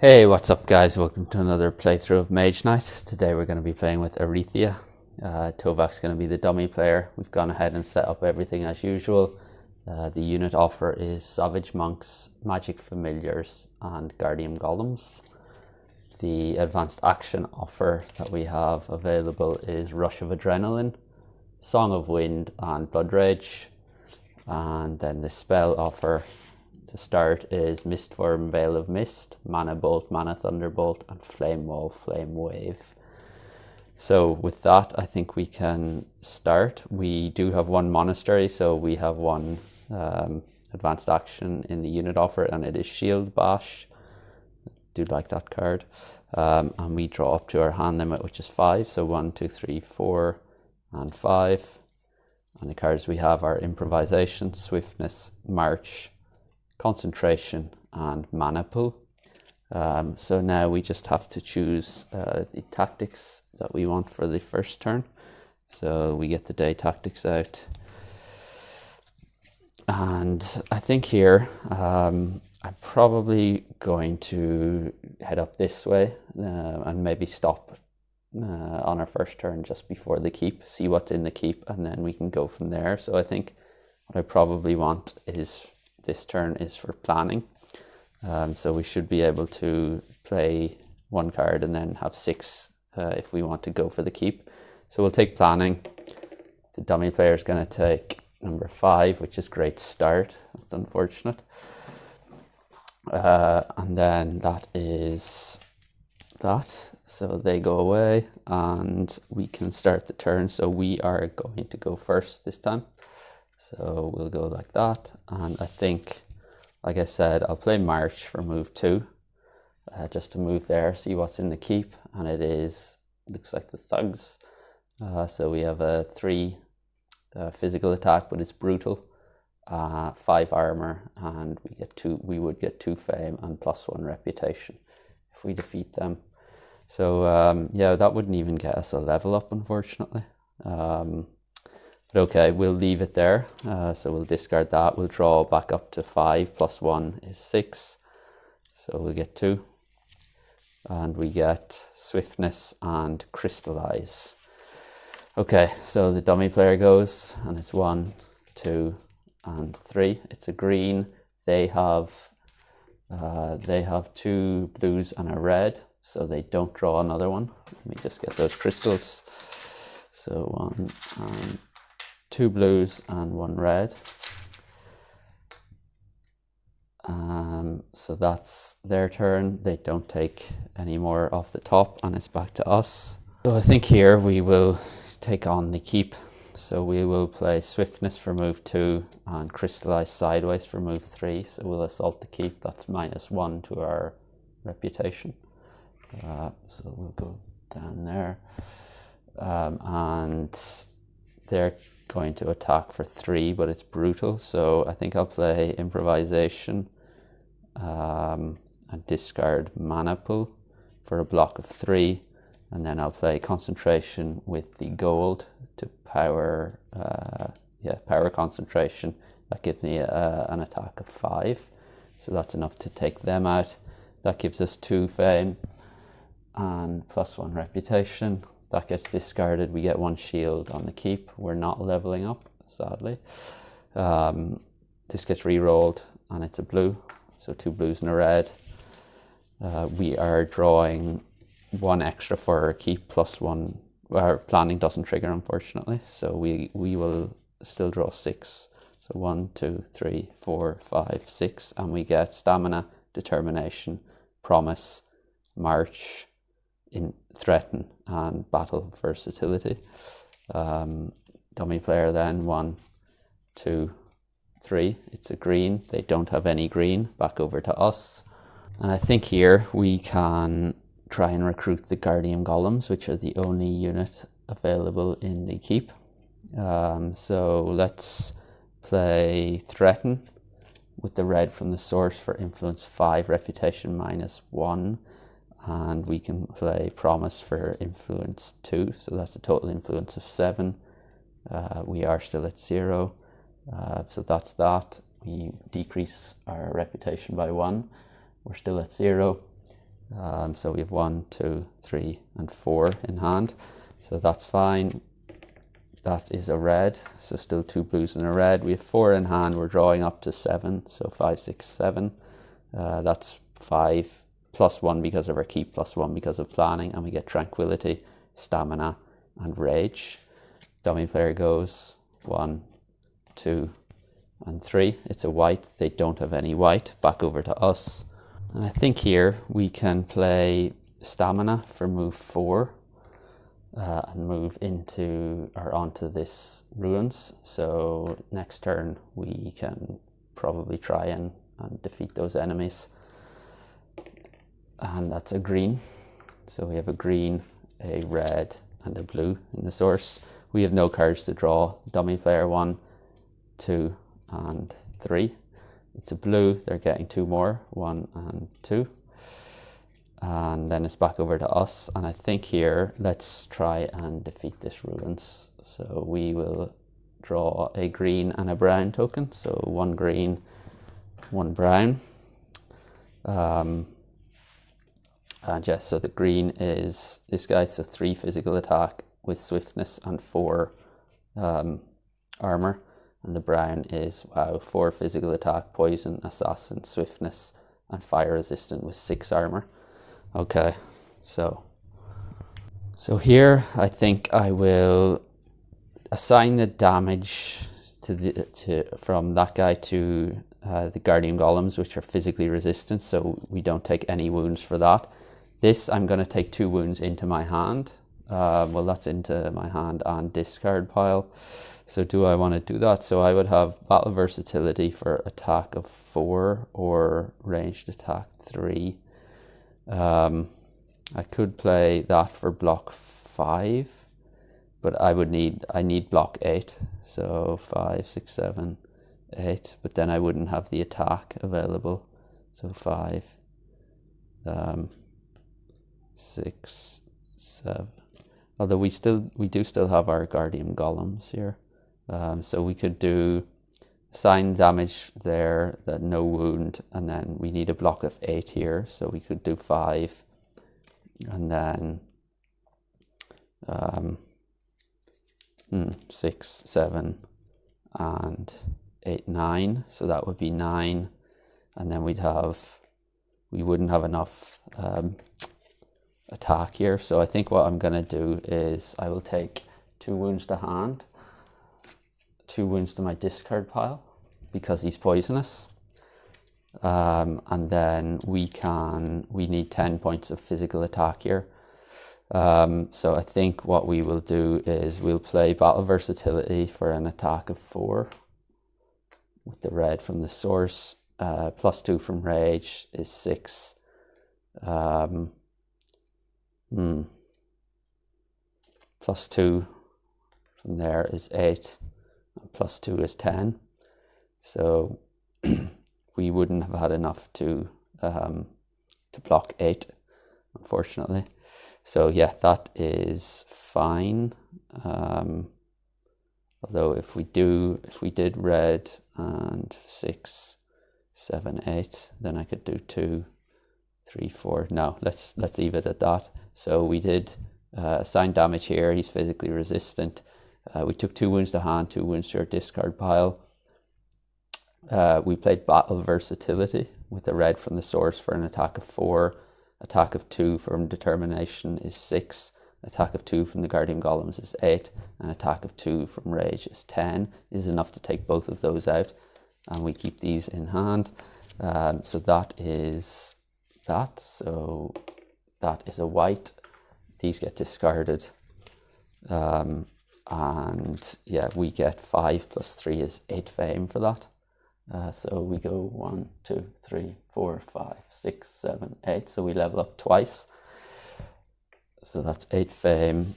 Hey, what's up guys? Welcome to another playthrough of Mage Knight. Today we're going to be playing with Arythea. Tovak's going to be the dummy player. We've gone ahead and set up everything as usual. The unit offer is Savage Monks, Magic Familiars and Guardian Golems. The advanced action offer that we have available is Rush of Adrenaline, Song of Wind and Blood Rage. And then the spell offer to start is Mistform, Veil of Mist, Mana Bolt, Mana Thunderbolt, and Flame Wall, Flame Wave. So with that, I think we can start. We do have one monastery, so we have one advanced action in the unit offer, and it is Shield Bash. I do like that card. And we draw up to our hand limit, which is 5. So 1, 2, 3, 4, and 5. And the cards we have are Improvisation, Swiftness, March, Concentration and Mana Pool. So now we just have to choose the tactics that we want for the first turn. So we get the day tactics out. And I think here I'm probably going to head up this way and maybe stop on our first turn just before the keep, see what's in the keep, and then we can go from there. So I think what I probably want is this turn is for planning. So we should be able to play one card and then have 6 if we want to go for the keep. So we'll take planning. The dummy player is going to take number 5, which is great start. That's unfortunate. And then that is that. So they go away and we can start the turn. So we are going to go first this time. So we'll go like that, and I think, like I said, I'll play March for move 2, just to move there, see what's in the keep, and it looks like the thugs. So we have a 3 physical attack, but it's brutal, 5 armor, and we would get 2 fame and +1 reputation if we defeat them. So yeah, that wouldn't even get us a level up, unfortunately. But okay, we'll leave it there. So we'll discard that. We'll draw back up to 5 +1 is 6. So we'll get 2. And we get Swiftness and Crystallize. Okay, so the dummy player goes, and it's 1, 2, and 3. It's a green. They have 2 blues and a red, so they don't draw another one. Let me just get those crystals. So 1 and 2 blues and 1 red. So that's their turn. They don't take any more off the top, and it's back to us. So I think here we will take on the keep. So we will play Swiftness for move 2 and Crystallize Sideways for move 3. So we'll assault the keep. That's -1 to our reputation. So we'll go down there. And they're going to attack for 3, but it's brutal. So I think I'll play Improvisation and discard Mana Pool for a block of 3. And then I'll play Concentration with the gold to power Concentration. That gives me an attack of 5. So that's enough to take them out. That gives us 2 fame and +1 reputation. That gets discarded. We get 1 shield on the keep. We're not leveling up, sadly. This gets re-rolled, and it's a blue. So 2 blues and a red. We are drawing 1 extra for our keep, +1. Our planning doesn't trigger, unfortunately. So we will still draw 6. So 1, 2, 3, 4, 5, 6. And we get Stamina, Determination, Promise, March, Threaten, and Battle Versatility. Dummy player then 1, 2, 3. It's a green. They don't have any green. Back over to us. And I think here we can try and recruit the Guardian Golems, which are the only unit available in the keep. So let's play Threaten with the red from the source for influence 5, reputation -1. And we can play Promise for influence 2, so that's a total influence of 7. We are still at 0, so that's that. We decrease our reputation by 1. We're still at 0. So we have 1, 2, 3, and 4 in hand. So that's fine. That is a red, so still 2 blues and a red. We have 4 in hand, we're drawing up to 7, so 5, 6, 7. That's 5 plus 1 because of our keep, plus 1 because of planning, and we get tranquility, stamina, and rage. Dummy player goes 1, 2, and 3. It's a white, they don't have any white. Back over to us. And I think here we can play stamina for move 4 and move into or onto this ruins. So next turn we can probably try and defeat those enemies. And that's a green. So we have a green, a red, and a blue in the source. We have no cards to draw. Dummy player 1, 2, and 3. It's a blue, they're getting 2 more, 1 and 2. And then it's back over to us. And I think here, let's try and defeat this ruins. So we will draw a green and a brown token. So 1 green, 1 brown. And yeah, so the green is this guy, so 3 physical attack with swiftness and 4 armor. And the brown is, wow, 4 physical attack, poison, assassin, swiftness, and fire resistant with 6 armor. Okay, so here I think I will assign the damage from that guy to the guardian golems, which are physically resistant, so we don't take any wounds for that. This, I'm going to take 2 wounds into my hand. Well, that's into my hand and discard pile. So do I want to do that? So I would have battle versatility for attack of 4 or ranged attack 3. I could play that for block 5, but I need block 8. So 5, 6, 7, 8. But then I wouldn't have the attack available. So 5, 6, 7. Although we do still have our guardian golems here. So we could do sign damage there, that no wound, and then we need a block of 8 here. So we could do 5, and then 6, 7, and 8, 9. So that would be 9, and then we wouldn't have enough attack here. So I think what I'm gonna do is I will take 2 wounds to hand, 2 wounds to my discard pile because he's poisonous, and then we need 10 points of physical attack here. So I think what we will do is we'll play battle versatility for an attack of 4 with the red from the source. Plus 2 from rage is 6. Plus 2 from there is 8. Plus 2 is 10. So we wouldn't have had enough to block 8, unfortunately. So yeah, that is fine. Although if we did red and 6, 7, 8, then I could do 2, 3, 4. No, let's leave it at that. So we did assign damage here. He's physically resistant. We took 2 wounds to hand, 2 wounds to our discard pile. We played battle versatility with the red from the source for an attack of 4. Attack of 2 from determination is 6. Attack of 2 from the guardian golems is 8. And attack of 2 from rage is 10. Is enough to take both of those out. And we keep these in hand. So that is that. So that is a white. These get discarded. And yeah, we get 5 plus 3 is 8 fame for that. So we go 1, 2, 3, 4, 5, 6, 7, 8. So we level up twice. So that's 8 fame.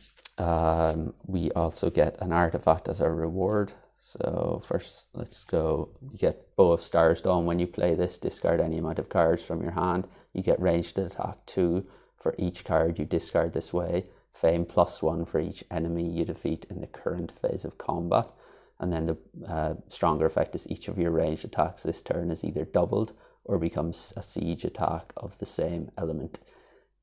We also get an artifact as our reward. So first, let's go. You get Bow of Stars Dawn. When you play this, discard any amount of cards from your hand. You get ranged attack 2 for each card you discard this way. Fame plus 1 for each enemy you defeat in the current phase of combat. And then the stronger effect is each of your ranged attacks this turn is either doubled or becomes a siege attack of the same element.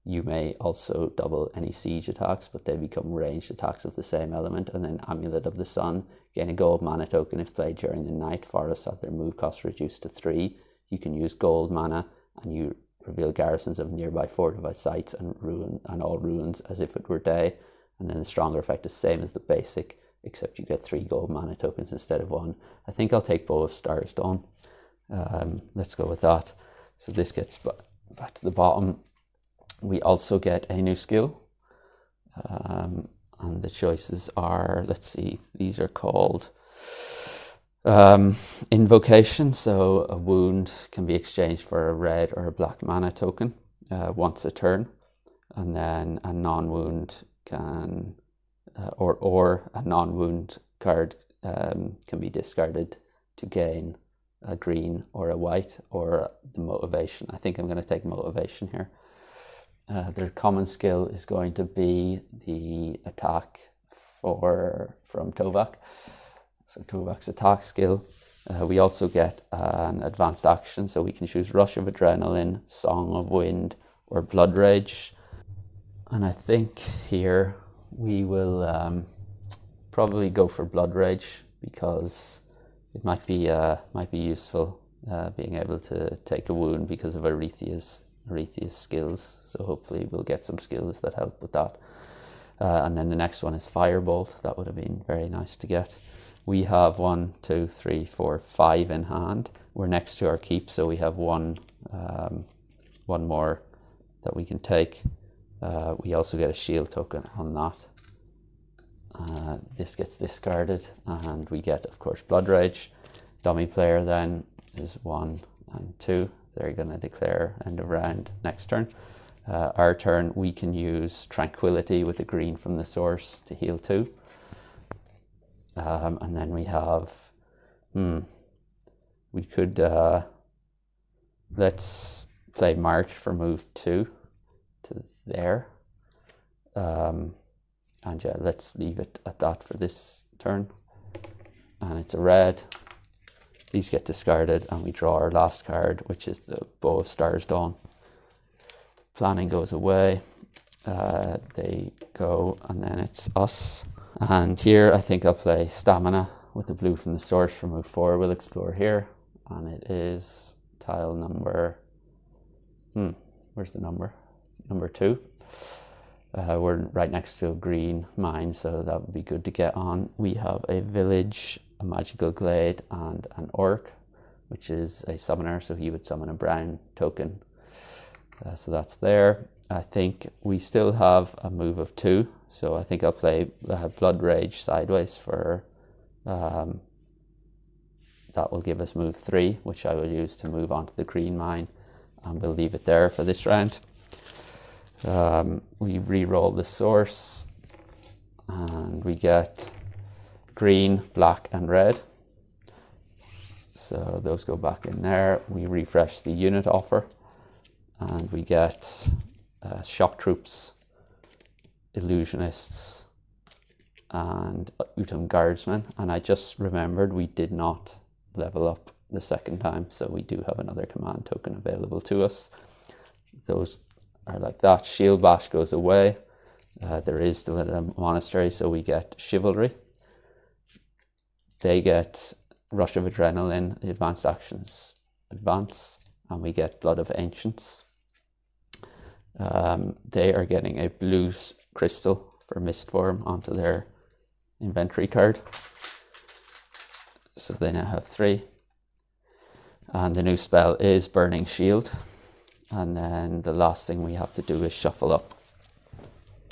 You may also double any siege attacks, but they become ranged attacks of the same element. And then Amulet of the Sun, gain a gold mana token if played during the night. Forests have their move cost reduced to 3. You can use gold mana, and you reveal garrisons of nearby fortified sites and all ruins as if it were day. And then the stronger effect is the same as the basic, except you get 3 gold mana tokens instead of 1. I think I'll take Bow of Stars Dawn. Let's go with that. So this gets back to the bottom. We also get a new skill, and the choices are, let's see, these are called Invocation. So a wound can be exchanged for a red or a black mana token once a turn, and then a non-wound can, or a non-wound card can be discarded to gain a green or a white, or the motivation. I think I'm going to take motivation here. Their common skill is going to be the attack from Tovak. So Tovak's attack skill. We also get an advanced action, so we can choose Rush of Adrenaline, Song of Wind, or Blood Rage. And I think here we will probably go for Blood Rage, because it might be useful being able to take a wound because of Arythea's skills. So hopefully we'll get some skills that help with that. And then the next one is Firebolt. That would have been very nice to get. We have 1, 2, 3, 4, 5 in hand. We're next to our keep, so we have one more that we can take. We also get a shield token on that. This gets discarded, and we get, of course, Blood Rage. Dummy player then is 1 and 2. They're going to declare end of round next turn. Our turn, we can use Tranquility with a green from the source to heal 2. And then we have, we could, let's play March for move 2 to there. And yeah, let's leave it at that for this turn. And it's a red. These get discarded, and we draw our last card, which is the Bow of Stars Dawn. Planning goes away. They go, and then it's us. And here I think I'll play Stamina with the blue from the source for move 4. We'll explore here, and it is tile number, where's the number? Number 2. We're right next to a green mine, so that would be good to get on. We have a village, a magical glade, and an orc, which is a summoner, so he would summon a brown token. So that's there. I think we still have a move of 2, so I think I'll play Blood Rage sideways for, that will give us move 3, which I will use to move on to the green mine, and we'll leave it there for this round. We re-roll the source, and we get green, black, and red. So those go back in there. We refresh the unit offer, and we get shock troops, illusionists, and Utum guardsmen. And I just remembered we did not level up the second time, so we do have another command token available to us. Those are like that. Shield Bash goes away. There is still a monastery, so we get Chivalry. They get Rush of Adrenaline, the advanced actions advance, and we get Blood of Ancients. They are getting a blue crystal for Mistform onto their inventory card. So they now have 3. And the new spell is Burning Shield. And then the last thing we have to do is shuffle up.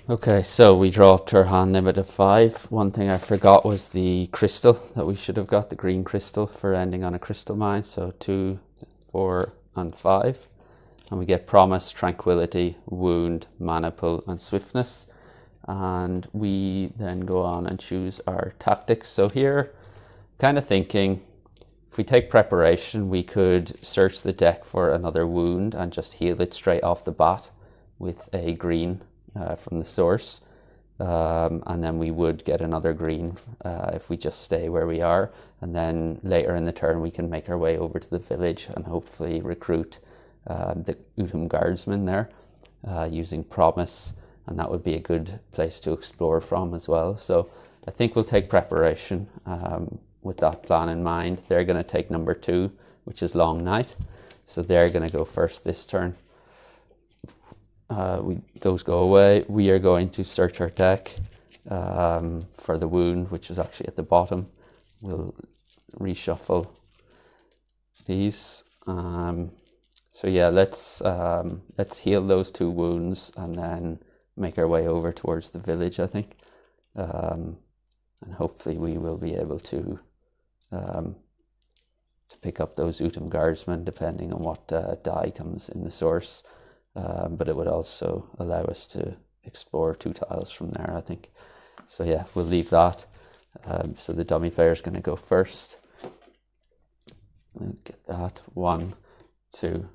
Okay, so we draw up to our hand limit of 5. One thing I forgot was the crystal that we should have got, the green crystal for ending on a crystal mine. So 2, 4, and 5. And we get Promise, Tranquility, Wound, Mana Pull, and Swiftness. And we then go on and choose our tactics. So here, kind of thinking, if we take Preparation, we could search the deck for another wound and just heal it straight off the bat with a green from the source. And then we would get another green if we just stay where we are. And then later in the turn, we can make our way over to the village and hopefully recruit the Utum guardsmen there. using Promise, and that would be a good place to explore from as well. So I think we'll take Preparation with that plan in mind. They're going to take number 2, which is Long Night. So they're going to go first this turn. Those go away. We are going to search our deck for the wound, which is actually at the bottom. We'll reshuffle these. So yeah, let's heal those 2 wounds and then make our way over towards the village, I think. And hopefully we will be able to pick up those Utum Guardsmen, depending on what die comes in the source. But it would also allow us to explore 2 tiles from there, I think. So yeah, we'll leave that. So the dummy player is going to go first. We'll get that. 1, 2,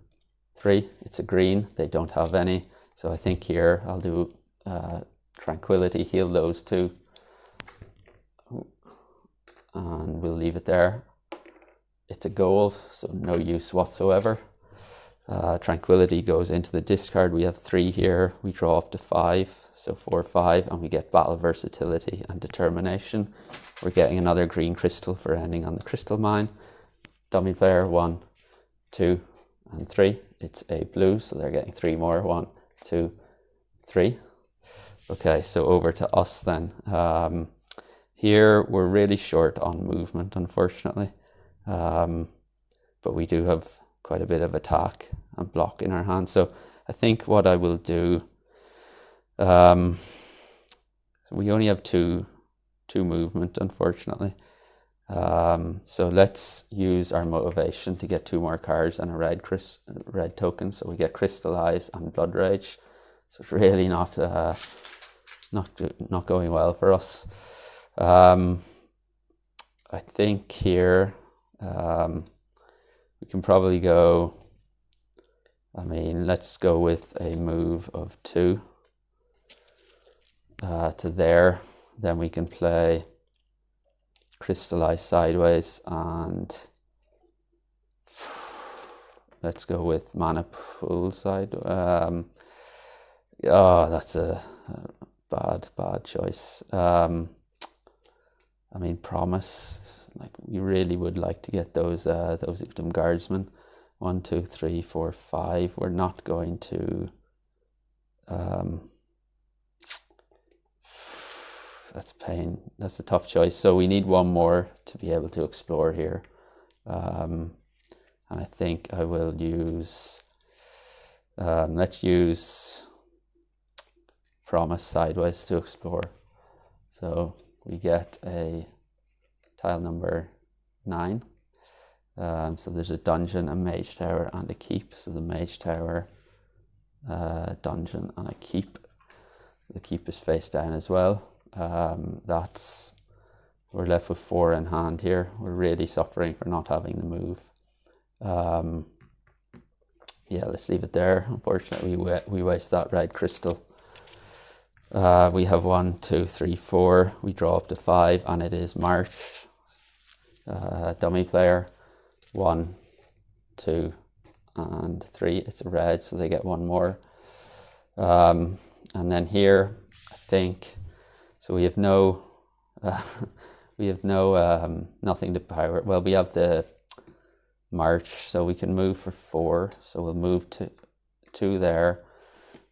3. It's a green. They don't have any. So I think here I'll do Tranquility, heal those 2. And we'll leave it there. It's a gold, so no use whatsoever. Tranquility goes into the discard. We have 3 here. We draw up to 5, so 4, 5, and we get Battle Versatility and Determination. We're getting another green crystal for ending on the crystal mine. Dummy player, 1, 2, and 3. It's a blue, so they're getting 3 more. 1, 2, 3. Okay, so over to us then. Here we're really short on movement, unfortunately, but we do have quite a bit of attack and block in our hand. So I think what I will do, we only have two movement, unfortunately. So let's use our motivation to get 2 more cards and a red token. So we get Crystallize and Blood Rage. So it's really not going well for us. I think here we can probably go, let's go with a move of 2 to there. Then we can play Crystallize Sideways, and let's go with Mana Pool Side. That's a bad choice. Promise, we really would like to get those Utum Guardsmen. 1, 2, 3, 4, 5. We're not going to. That's pain. That's a tough choice. So we need 1 more to be able to explore here. And I think I will use. Let's use Promise Sideways to explore. So we get a tile number 9. So there's a dungeon, a mage tower, and a keep. So the mage tower, dungeon, and a keep. The keep is face down as well. We're left with 4 in hand here. We're really suffering for not having the move. Yeah, let's leave it there. Unfortunately, we waste that red crystal. We have 1, 2, 3, 4. We draw up to 5, and it is March. Dummy player, 1, 2, and 3. It's a red, so they get 1 more. And then here, I think. So we have nothing to power. Well, we have the March, so we can move for 4. So we'll move to 2 there,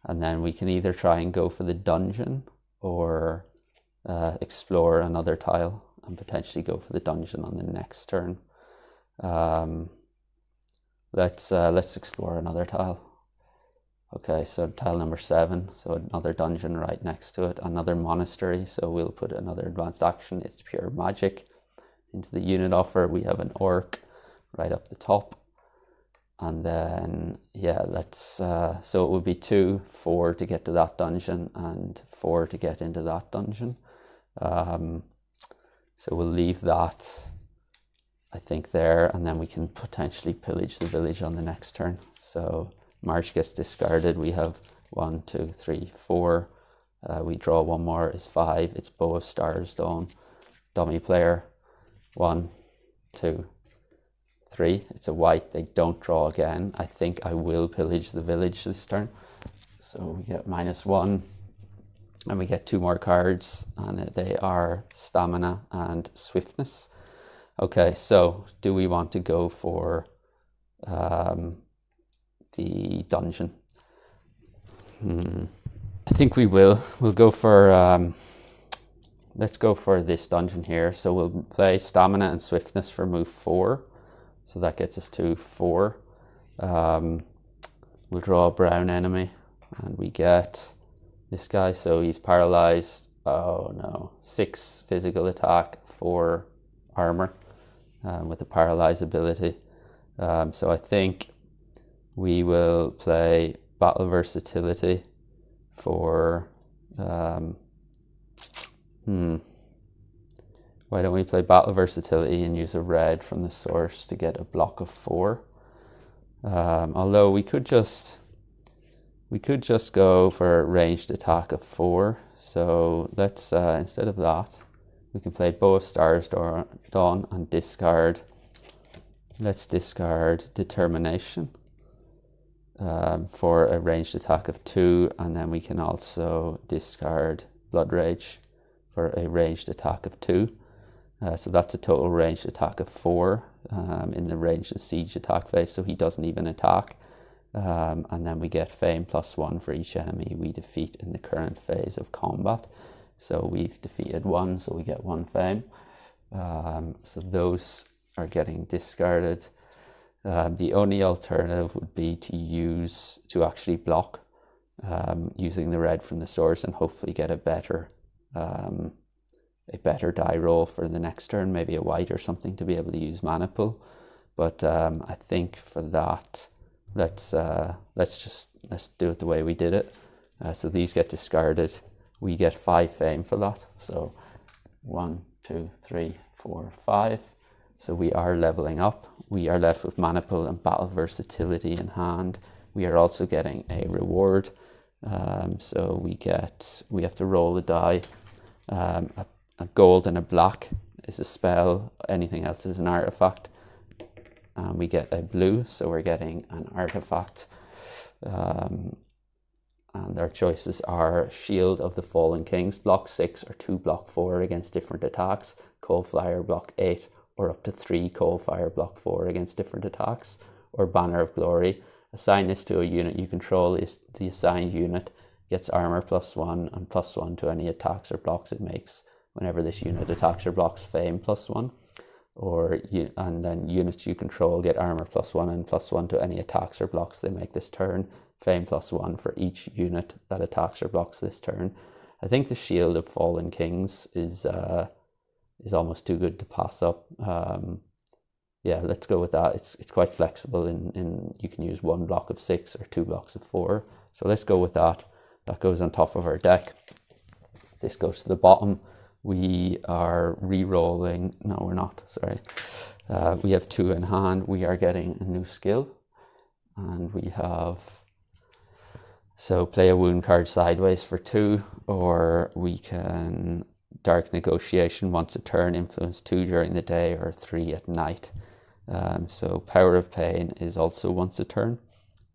and then we can either try and go for the dungeon or explore another tile and potentially go for the dungeon on the next turn. Let's explore another tile. Okay, so tile number 7, so another dungeon right next to it, another monastery, so we'll put another advanced action. It's pure magic. Into the unit offer, we have an orc right up the top, and then so it would be 2, 4 to get to that dungeon and 4 to get into that dungeon. So we'll leave that, I think, there, and then we can potentially pillage the village on the next turn. So March gets discarded. We have 1, 2, 3, 4. We draw 1 more, is 5. It's Bow of Stars Dawn. Dummy player, 1, 2, 3. It's a white. They don't draw again. I think I will pillage the village this turn. So we get -1, and we get 2 more cards, and they are Stamina and Swiftness. Okay, so do we want to go for the dungeon? I think we will. We'll go for, let's go for this dungeon here. So we'll play Stamina and Swiftness for move 4. So that gets us to 4. We'll draw a brown enemy, and we get this guy. So he's paralyzed. Oh no, 6 physical attack, 4 armor, with a paralyze ability. So I think we will play Battle Versatility for why don't we play Battle Versatility and use a red from the source to get a block of 4? Although we could just go for a ranged attack of 4. So let's instead of that, we can play Bow of Stars Dawn and discard. Let's discard Determination for a ranged attack of 2, and then we can also discard Blood Rage for a ranged attack of 2. So that's a total ranged attack of 4 in the ranged and siege attack phase, so he doesn't even attack. And then we get Fame +1 for each enemy we defeat in the current phase of combat. So we've defeated 1, so we get 1 Fame. So those are getting discarded. The only alternative would be to actually block using the red from the source and hopefully get a better die roll for the next turn, maybe a white or something to be able to use Mana Pool. But I think for that, let's do it the way we did it. So these get discarded. We get 5 Fame for that. So 1, 2, 3, 4, 5. So we are leveling up. We are left with Mana Pool and Battle Versatility in hand. We are also getting a reward. So we have to roll the die. A gold and a black is a spell. Anything else is an artifact. And we get a blue, so we're getting an artifact. And our choices are Shield of the Fallen Kings, block 6 or 2 block 4 against different attacks. Cold Fire block 8 or up to 3 Cold Fire block 4 against different attacks. Or Banner of Glory. Assign this to a unit you control. The assigned unit gets armor +1 and +1 to any attacks or blocks it makes whenever this unit attacks or blocks. Fame +1. And then units you control get armor +1 and +1 to any attacks or blocks they make this turn. Fame +1 for each unit that attacks or blocks this turn. I think the Shield of Fallen Kings is almost too good to pass up. Yeah, let's go with that. It's quite flexible. In you can use 1 block of 6 or 2 blocks of 4. So let's go with that. That goes on top of our deck. This goes to the bottom. We are re-rolling. No, we're not. Sorry. We have 2 in hand. We are getting a new skill. And we have... So play a wound card sideways for 2. Or we can Dark Negotiation once a turn, influence 2 during the day or 3 at night. So Power of Pain is also once a turn.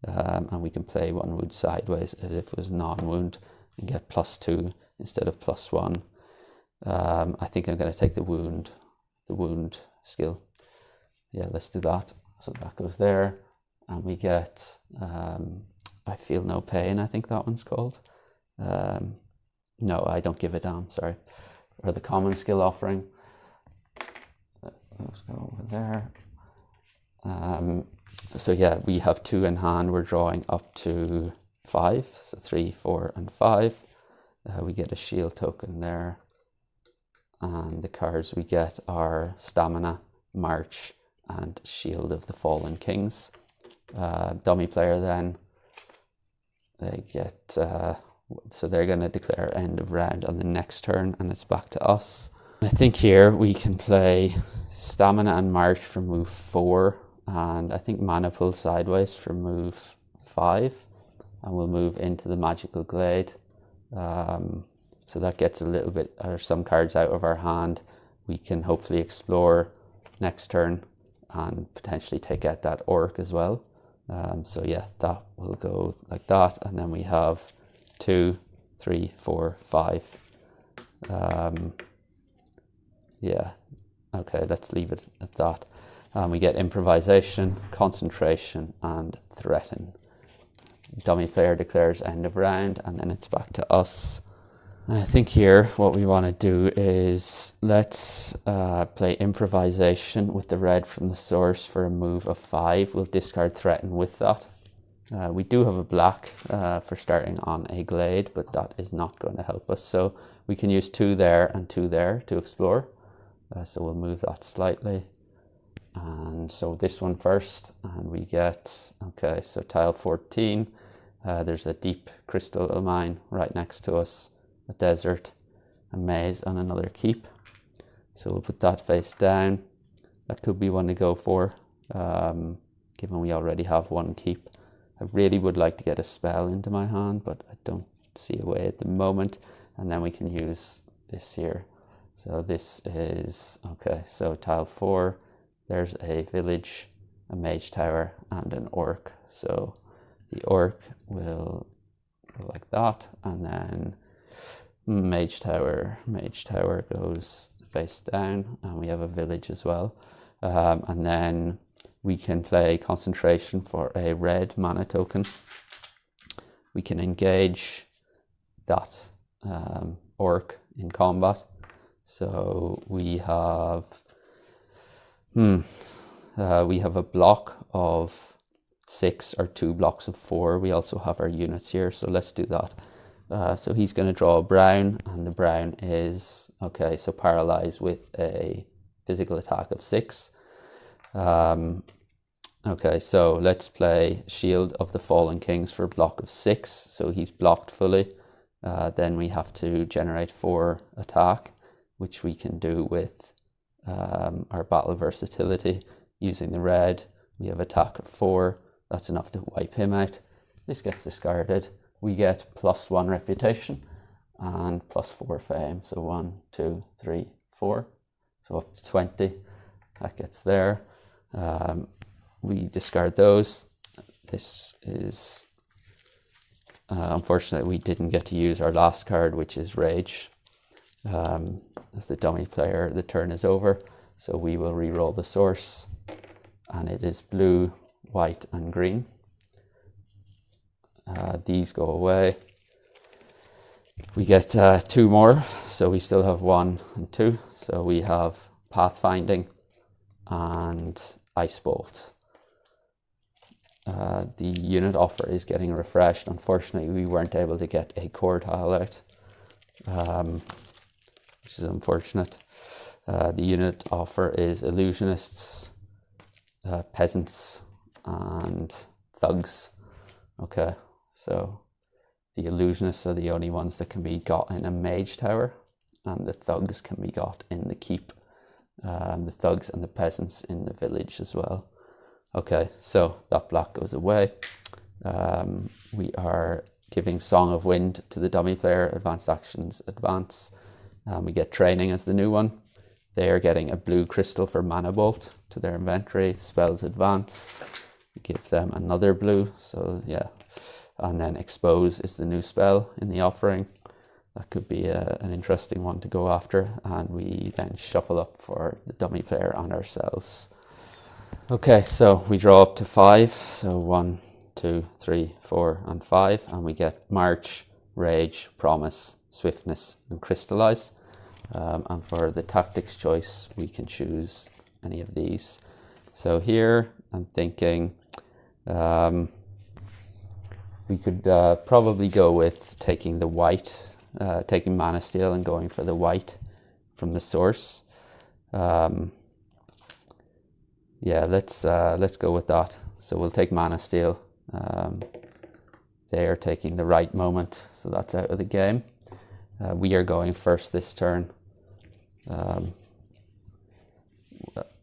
And we can play 1 wound sideways as if it was non-wound and get +2 instead of +1. I think I'm going to take the wound skill. Yeah, let's do that. So that goes there, and we get I Feel No Pain, I think that one's called. No, I Don't Give a Damn, sorry. Or the common skill offering. Let's go over there. So yeah, we have 2 in hand. We're drawing up to 5, so 3, 4, and 5. We get a shield token there. And the cards we get are Stamina, March, and Shield of the Fallen Kings. Dummy player then, they get, so they're going to declare end of round on the next turn, and it's back to us. I think here we can play Stamina and March for move 4, and I think Mana Pool sideways for move 5, and we'll move into the Magical Glade. So that gets a little bit, or some cards out of our hand. We can hopefully explore next turn and potentially take out that Orc as well. So yeah, that will go like that, and then we have 2, 3, 4, 5. Yeah, okay, let's leave it at that. We get improvisation, concentration, and threaten. Dummy player declares end of round, and then it's back to us. And I think here what we want to do is let's play improvisation with the red from the source for a move of 5. We'll discard threaten with that. We do have a black for starting on a glade, but that is not going to help us. So we can use 2 there and 2 there to explore. So we'll move that slightly. And so this one first, and we get, okay, so tile 14. There's a deep crystal mine right next to us, a desert, a maze, and another keep. So we'll put that face down. That could be one to go for, given we already have 1 keep. I really would like to get a spell into my hand, but I don't see a way at the moment. And then we can use this here. So this is, okay, so tile 4, there's a village, a mage tower, and an orc. So the orc will go like that, and then mage tower goes face down, and we have a village as well. And then we can play concentration for a red mana token. We can engage that orc in combat. So we have a block of 6 or 2 blocks of 4. We also have our units here, so let's do that. So he's going to draw a brown, and the brown is, okay, so paralyzed with a physical attack of 6. Okay, so let's play Shield of the Fallen Kings for a block of 6. So he's blocked fully. Then we have to generate 4 attack, which we can do with our battle versatility. Using the red, we have attack of 4. That's enough to wipe him out. This gets discarded. We get +1 reputation and +4 fame. So 1, 2, 3, 4. So up to 20. That gets there. We discard those. This is, unfortunately, we didn't get to use our last card, which is Rage. As the dummy player, the turn is over. So we will re-roll the source, and it is blue, white, and green. These go away. We get 2 more, so we still have 1 and 2. So we have Pathfinding and Ice Bolt. The unit offer is getting refreshed. Unfortunately, we weren't able to get a core tile out, which is unfortunate. The unit offer is Illusionists, Peasants, and Thugs. Okay, so the Illusionists are the only ones that can be got in a mage tower, and the Thugs can be got in the keep. The Thugs and the Peasants in the village as well. Okay, so that black goes away. We are giving Song of Wind to the dummy player, advanced actions, advance. We get Training as the new one. They are getting a blue crystal for Mana Bolt to their inventory. Spells advance. We give them another blue, so yeah. And then Expose is the new spell in the offering. That could be an interesting one to go after. And we then shuffle up for the dummy player and ourselves. Okay, so we draw up to 5. So 1, 2, 3, 4, and 5. And we get March, Rage, Promise, Swiftness, and Crystallize. And for the tactics choice, we can choose any of these. So here, I'm thinking we could probably go with taking the white, taking Mana Steal and going for the white from the source. Yeah, let's go with that. So we'll take Mana Steal. They are taking the right moment, so that's out of the game. We are going first this turn.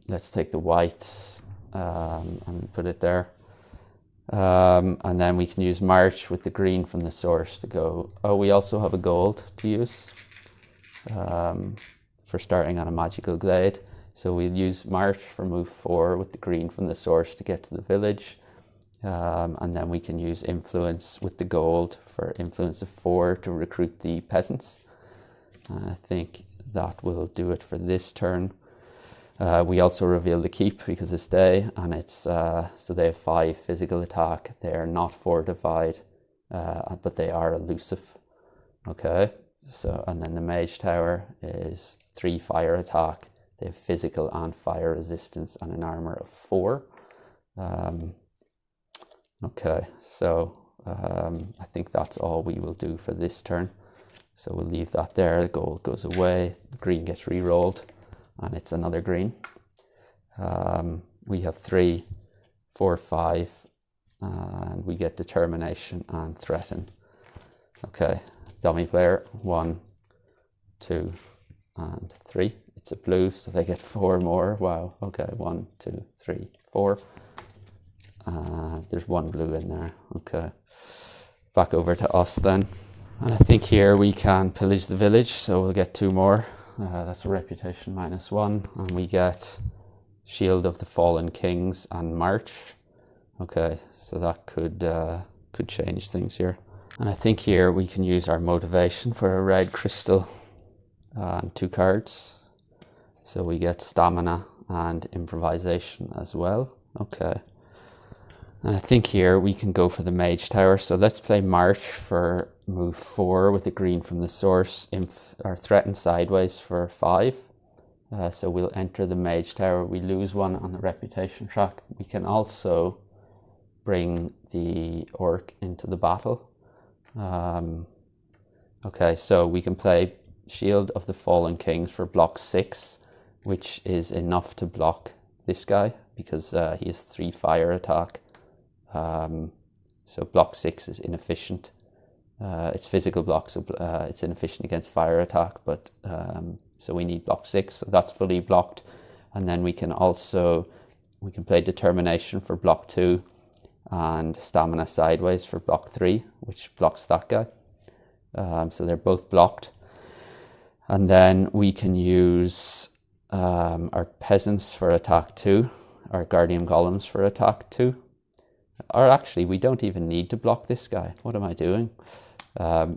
Let's take the white and put it there. And then we can use March with the green from the source to go. Oh, we also have a gold to use for starting on a magical glade. So we'll use March for move 4 with the green from the source to get to the village. And then we can use influence with the gold for influence of 4 to recruit the peasants. I think that will do it for this turn. We also reveal the keep because it's day, and it's so they have 5 physical attack. They are not fortified, but they are elusive. Okay, so and then the mage tower is 3 fire attack. They have physical and fire resistance and an armor of 4. Okay, so I think that's all we will do for this turn. So we'll leave that there. The gold goes away. The green gets re-rolled, and it's another green. We have 3, 4, 5, and we get determination and threaten. Okay, dummy player 1, 2, and 3. It's a blue, so they get 4 more. Wow. Okay, 1, 2, 3, 4. There's 1 blue in there. Okay, back over to us then. And I think here we can pillage the village, so we'll get 2 more. That's a reputation -1, and we get Shield of the Fallen Kings and March. Okay, so that could change things here. And I think here we can use our motivation for a red crystal and 2 cards. So we get stamina and improvisation as well. Okay. And I think here we can go for the mage tower. So let's play March for move 4 with the green from the source, or threaten sideways for 5. So we'll enter the mage tower. We lose 1 on the reputation track. We can also bring the orc into the battle. Okay, so we can play Shield of the Fallen Kings for block 6, which is enough to block this guy because he has 3 fire attack. So block 6 is inefficient. It's physical block, so it's inefficient against fire attack, but so we need block 6, so that's fully blocked. And then we can play determination for block 2 and stamina sideways for block 3, which blocks that guy. So they're both blocked. And then we can use our peasants for attack 2, our guardian golems for attack 2. Or actually, we don't even need to block this guy. What am I doing?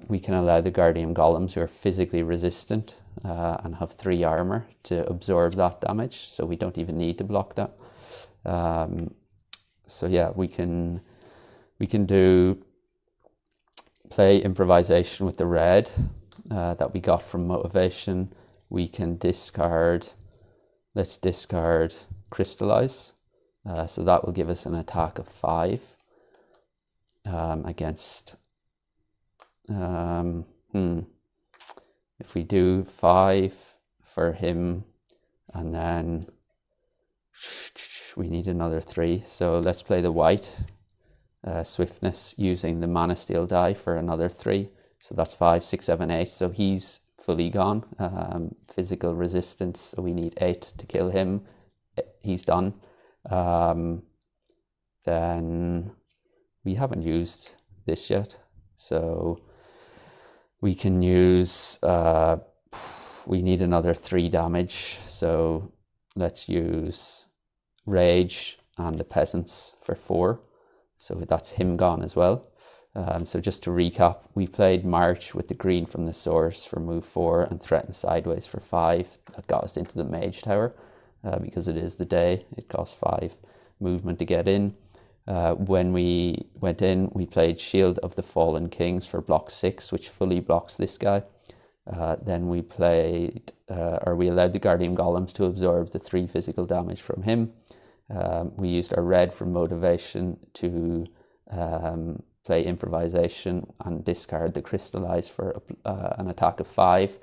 We can allow the guardian golems, who are physically resistant and have 3 armor, to absorb that damage. So we don't even need to block that. So yeah, we can play improvisation with the red that we got from motivation. We can discard. Let's discard crystallize. So that will give us an attack of 5 against. If we do 5 for him, and then we need another 3. So let's play the white swiftness using the mana steal die for another 3. So that's 5, 6, 7, 8. So he's fully gone. Physical resistance. So we need 8 to kill him. He's done. Then we haven't used this yet, so we can use we need another 3 damage, so let's use rage and the peasants for 4, so that's him gone as well. So just to recap, we played March with the green from the source for move 4 and threaten sideways for 5. That got us into the mage tower. Because it is the day, it costs 5 movement to get in. When we went in, we played Shield of the Fallen Kings for block 6, which fully blocks this guy. Then we played, we allowed the Guardian Golems to absorb the 3 physical damage from him. We used our red from motivation to play improvisation and discard the crystallize for an attack of 5.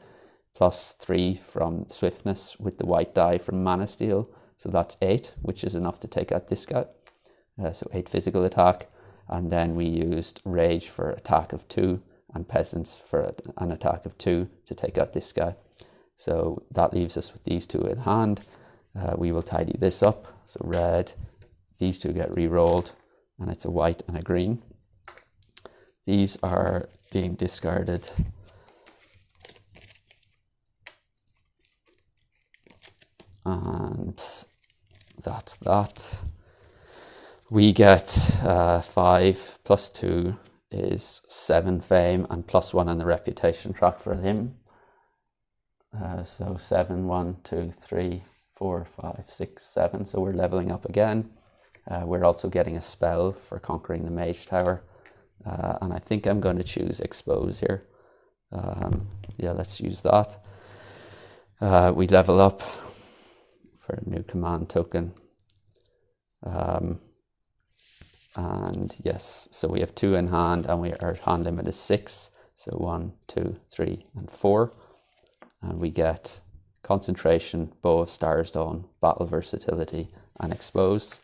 Plus 3 from swiftness with the white die from mana steal. So that's 8, which is enough to take out this guy. So 8 physical attack. And then we used rage for attack of 2 and peasants for an attack of 2 to take out this guy. So that leaves us with these 2 in hand. We will tidy this up. So red, these 2 get re-rolled, and it's a white and a green. These are being discarded. And that's that. We get 5 plus 2 is 7 fame and plus 1 on the reputation track for him. So 7, 1, 2, 3, 4, 5, 6, 7. So we're leveling up again. We're also getting a spell for conquering the Mage Tower. And I think I'm going to choose Expose here. Yeah, let's use that. We level up for a new command token. And yes, so we have 2 in hand and our hand limit is 6. So 1, 2, 3, and 4. And we get Concentration, Bow of Starstone, Battle Versatility, and Expose.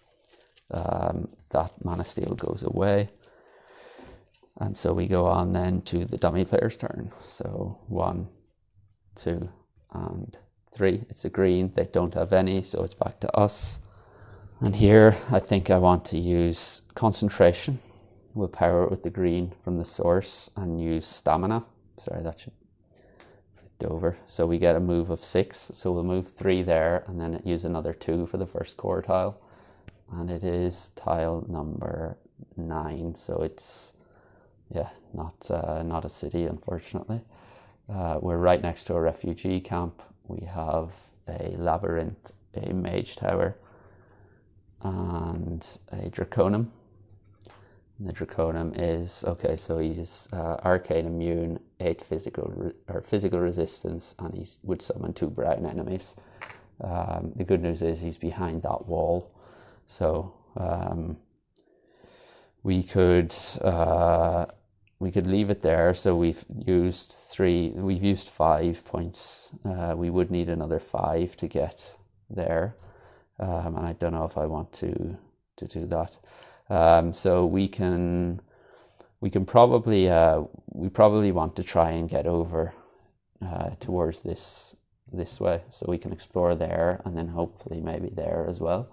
That Mana Steal goes away. And so we go on then to the dummy player's turn. So 1, 2, and 3. It's a green. They don't have any, so it's back to us. And here I think I want to use Concentration. We'll power it with the green from the source and use Stamina. Sorry, that should flip over. So we get a move of 6. So we'll move 3 there and then use another 2 for the first core tile. And it is tile number 9. So it's, yeah, not a city, unfortunately. We're right next to a refugee camp. We have a labyrinth, a mage tower, and a draconum. And the draconum is, okay, so he's arcane immune, 8 physical resistance, and he would summon 2 brown enemies. The good news is he's behind that wall. So we could leave it there. So we've used 5 points. We would need another 5 to get there. And I don't know if I want to do that. So we probably want to try and get over towards this way, so we can explore there and then hopefully maybe there as well.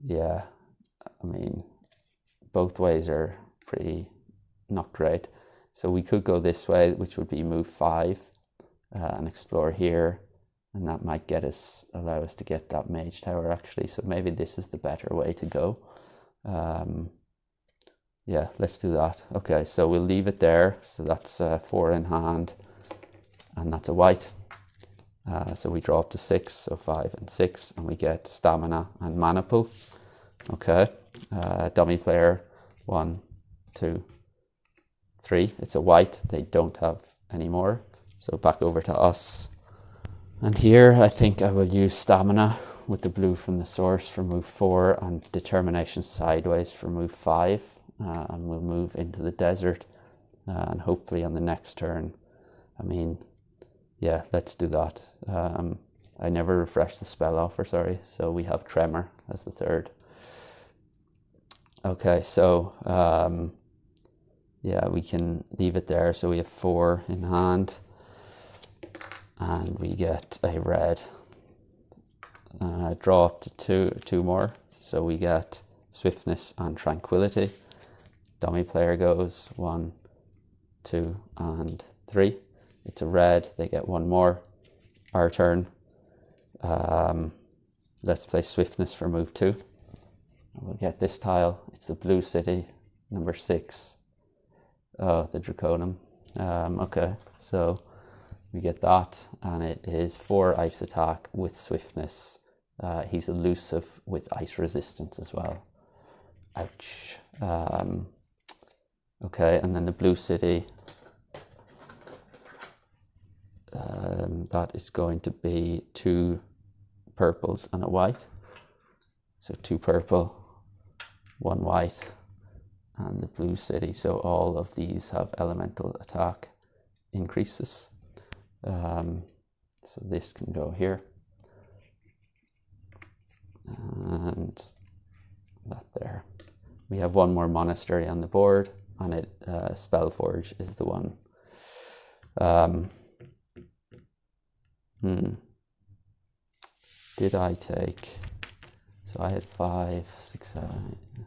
Yeah, I mean, both ways are pretty not great. So we could go this way, which would be move 5 and explore here. And that might allow us to get that mage tower actually. So maybe this is the better way to go. Yeah, let's do that. Okay, so we'll leave it there. So that's 4 in hand, and that's a white. So we draw up to 6, so 5 and 6, and we get stamina and mana pool. Okay, dummy player, 1, 2, 3. It's a white. They don't have any more. So back over to us. And here I think I will use Stamina with the blue from the source for move 4 and Determination Sideways for move 5. And we'll move into the desert and hopefully on the next turn. I mean, yeah, let's do that. I never refreshed the spell offer, sorry. So we have Tremor as the 3rd. Okay, so yeah, we can leave it there. So we have 4 in hand. And we get a red. Draw up to two more. So we get Swiftness and Tranquility. Dummy player goes 1, 2, and 3. It's a red. They get 1 more. Our turn. Let's play Swiftness for move 2. And we'll get this tile. It's the blue city, number 6. Oh, the Draconum. Okay, so we get that, and it is 4 ice attack with Swiftness. He's elusive with ice resistance as well. Ouch. Okay, and then the blue city. That is going to be 2 purples and a white. So 2 purple, 1 white, and the blue city. So all of these have elemental attack increases. So this can go here. And that there. We have 1 more monastery on the board, and it Spellforge is the one. Did I take? So I had 5, 6, 7, 8.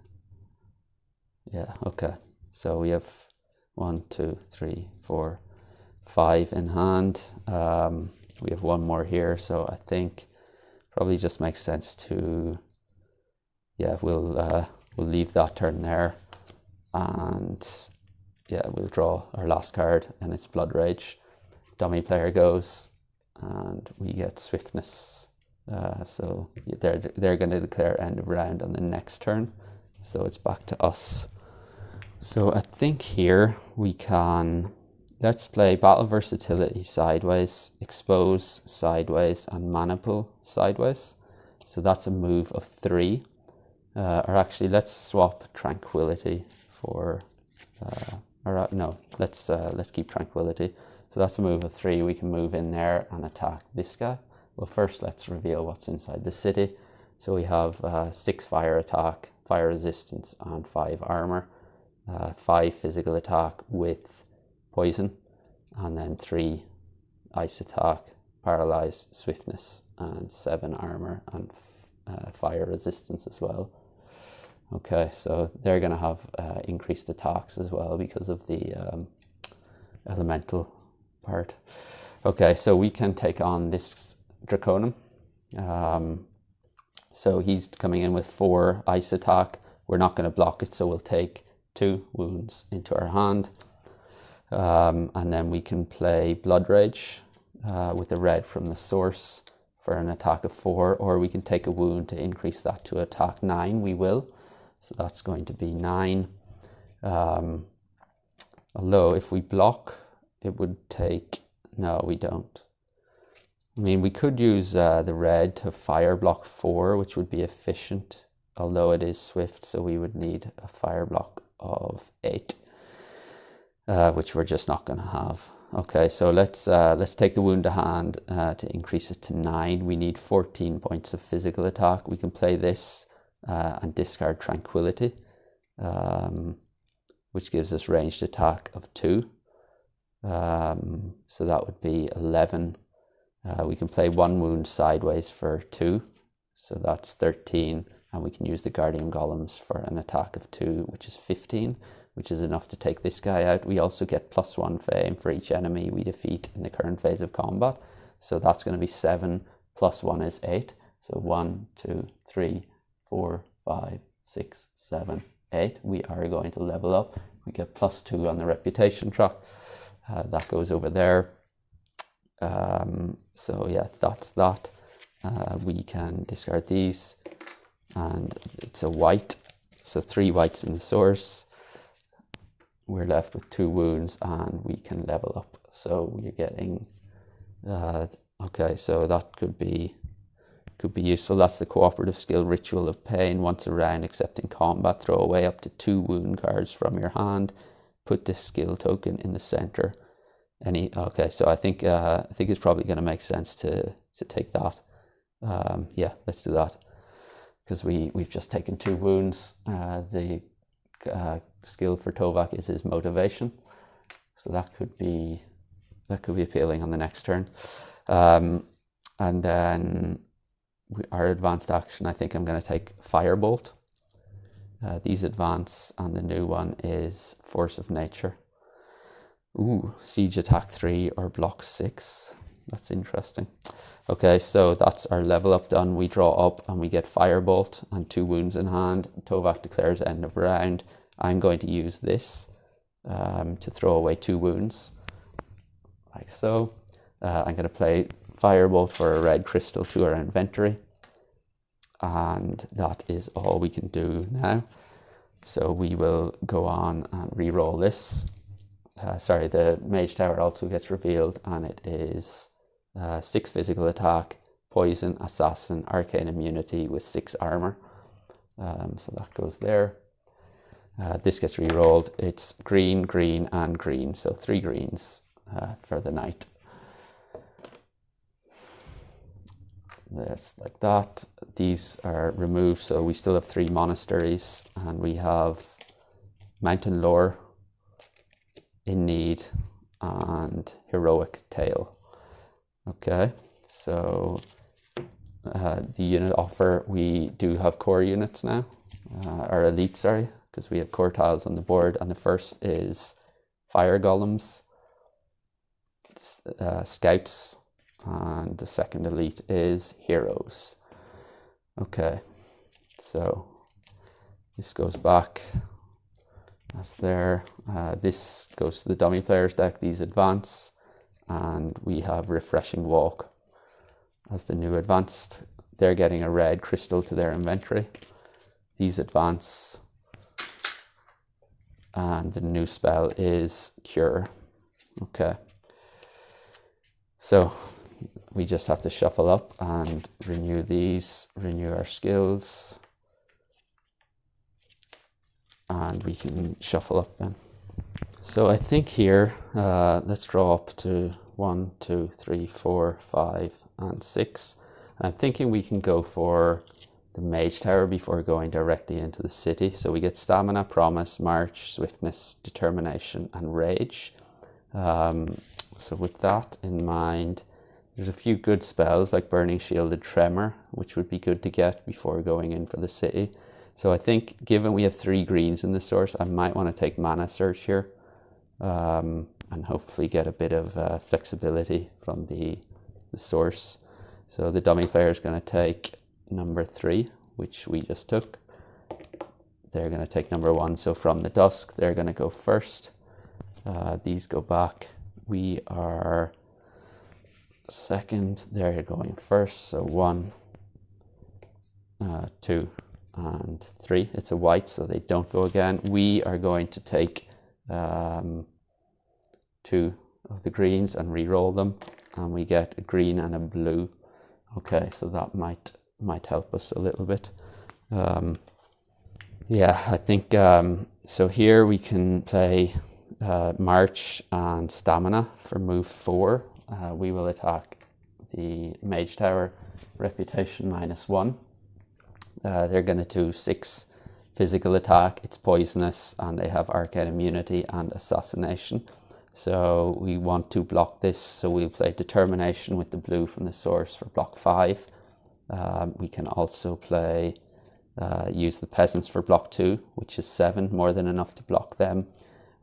Yeah, okay. So we have 1, 2, 3, 4, 5 in hand. We have 1 more here, so I think probably just makes sense to yeah, we'll leave that turn there, and yeah, we'll draw our last card, and it's Blood Rage. Dummy player goes, and we get Swiftness. So they're going to declare end of round on the next turn. So it's back to us. So I think here we can, let's play Battle Versatility sideways, Expose sideways, and Mana Pool sideways. So that's a move of 3. Or actually, let's swap Tranquility for, no, let's keep Tranquility. So that's a move of 3. We can move in there and attack this guy. Well, first let's reveal what's inside the city. So we have 6 fire attack, fire resistance, and 5 armor. 5 physical attack with poison, and then 3 ice attack, paralyze, swiftness, and 7 armor and fire resistance as well. Okay, so they're going to have increased attacks as well because of the elemental part. Okay, so we can take on this Draconum. So he's coming in with 4 ice attack. We're not going to block it, so we'll take 2 wounds into our hand. And then we can play Blood Rage with a red from the source for an attack of 4, or we can take a wound to increase that to attack 9. We will. So that's going to be 9. Although if we block, it would take, no, we don't. I mean, we could use the red to fire block 4, which would be efficient, although it is swift, so we would need a fire block of 8, which we're just not going to have. Okay, so let's take the wound to hand to increase it to 9. We need 14 points of physical attack. We can play this and discard Tranquility, which gives us ranged attack of 2. So that would be 11. We can play 1 wound sideways for 2, so that's 13, and we can use the Guardian Golems for an attack of 2, which is 15, which is enough to take this guy out. We also get +1 fame for each enemy we defeat in the current phase of combat, so that's going to be 7, +1 is 8, so 1, 2, 3, 4, 5, 6, 7, 8. We are going to level up. We get +2 on the reputation track. That goes over there. So yeah, that's that. We can discard these, and it's a white, so 3 whites in the source. We're left with 2 wounds, and we can level up. So we're getting okay, so that could be useful. That's the cooperative skill Ritual of Pain. Once a round, except in combat, throw away up to 2 wound cards from your hand. Put this skill token in the center. Okay, so I think it's probably going to make sense to take that. Yeah, let's do that, because we've just taken 2 wounds. The skill for Tovak is his motivation, so that could be appealing on the next turn. And then our advanced action, I think I'm going to take Firebolt. These advance, and the new one is Force of Nature. Ooh, siege attack 3 or block 6. That's interesting. Okay, so that's our level up done. We draw up and we get Firebolt and 2 wounds in hand. Tovak declares end of round. I'm going to use this to throw away 2 wounds, like so. I'm going to play Firebolt for a red crystal to our inventory. And that is all we can do now. So we will go on and re-roll this. Sorry, the Mage Tower also gets revealed, and it is 6 physical attack, poison, assassin, arcane immunity with 6 armor. So that goes there. This gets re-rolled. It's green, green, and green. So 3 greens for the night. That's like that. These are removed, so we still have 3 monasteries, and we have Mountain Lore, In Need, and Heroic Tale. Okay, so the unit offer, we do have core units now, or elite, sorry, because we have core tiles on the board, and the first is Fire Golems, Scouts, and the second elite is Heroes. Okay, so This goes back. That's there. This goes to the dummy player's deck. These advance, and we have Refreshing Walk as the new advanced. They're getting a red crystal to their inventory. These advance, and the new spell is Cure. Okay. So we just have to shuffle up and renew these, renew our skills, and we can shuffle up then. So I think here, let's draw up to 1, 2, 3, 4, 5, and 6. And I'm thinking we can go for the Mage Tower before going directly into the city. So we get Stamina, Promise, March, Swiftness, Determination, and Rage. So with that in mind, there's a few good spells like Burning Shield and Tremor, which would be good to get before going in for the city. So I think given we have 3 greens in the source, I might want to take Mana Search here, and hopefully get a bit of flexibility from the source. So the dummy player is going to take number 3, which we just took. They're going to take number 1. So from the dusk, they're going to go first. These go back. We are second. They're going first. So 1, 2, and 3. It's a white, so they don't go again. We are going to take 2 of the greens and re-roll them, and we get a green and a blue. Okay, so that might help us a little bit. Yeah, I think so. Here we can play March and Stamina for move 4. We will attack the Mage Tower, Reputation -1. They're going to do 6 physical attack. It's poisonous, and they have Arcane Immunity and Assassination. So we want to block this. So we'll play Determination with the blue from the source for block 5. We can also play use the Peasants for block 2, which is 7, more than enough to block them.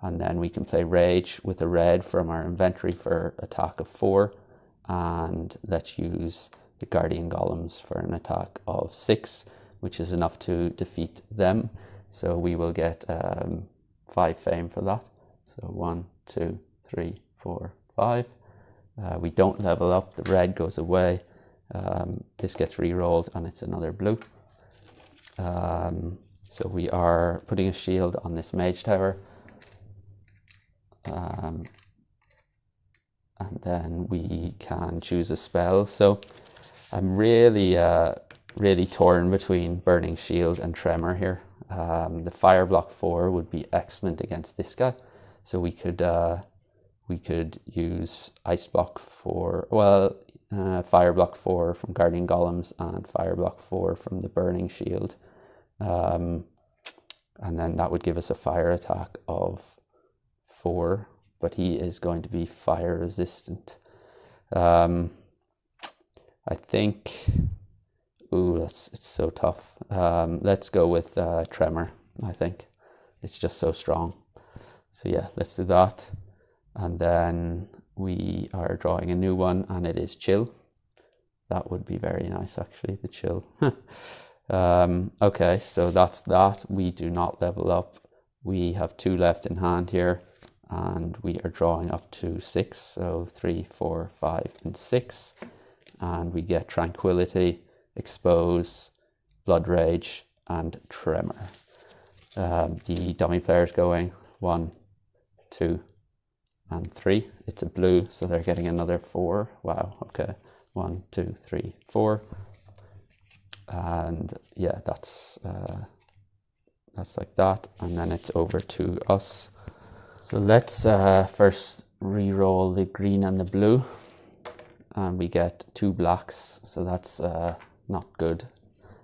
And then we can play Rage with a red from our inventory for attack of 4. And let's use the Guardian Golems for an attack of 6, which is enough to defeat them. So we will get 5 fame for that. So 1, 2, 3, 4, 5. We don't level up. The red goes away. This gets re-rolled, and it's another blue. So we are putting a shield on this Mage Tower. And then we can choose a spell. So I'm really torn between Burning Shield and Tremor here. The Fire block 4 would be excellent against this guy. So we could use Ice block 4, Fire block 4 from Guardian Golems and Fire block 4 from the Burning Shield. And then that would give us a fire attack of 4, but he is going to be fire resistant. I think, it's so tough. Let's go with Tremor, I think. It's just so strong. So yeah, let's do that. And then we are drawing a new one, and it is Chill. That would be very nice, actually, the Chill. Okay, so that's that. We do not level up. We have 2 left in hand here, and we are drawing up to 6. So 3, 4, 5, and 6. And we get Tranquility, Expose, Blood Rage, and Tremor. The dummy player is going 1, 2, and 3. It's a blue, so they're getting another 4. Wow, okay. 1, 2, 3, 4. And yeah, that's like that. And then it's over to us. So let's first re-roll the green and the blue. And we get 2 blacks, so that's not good.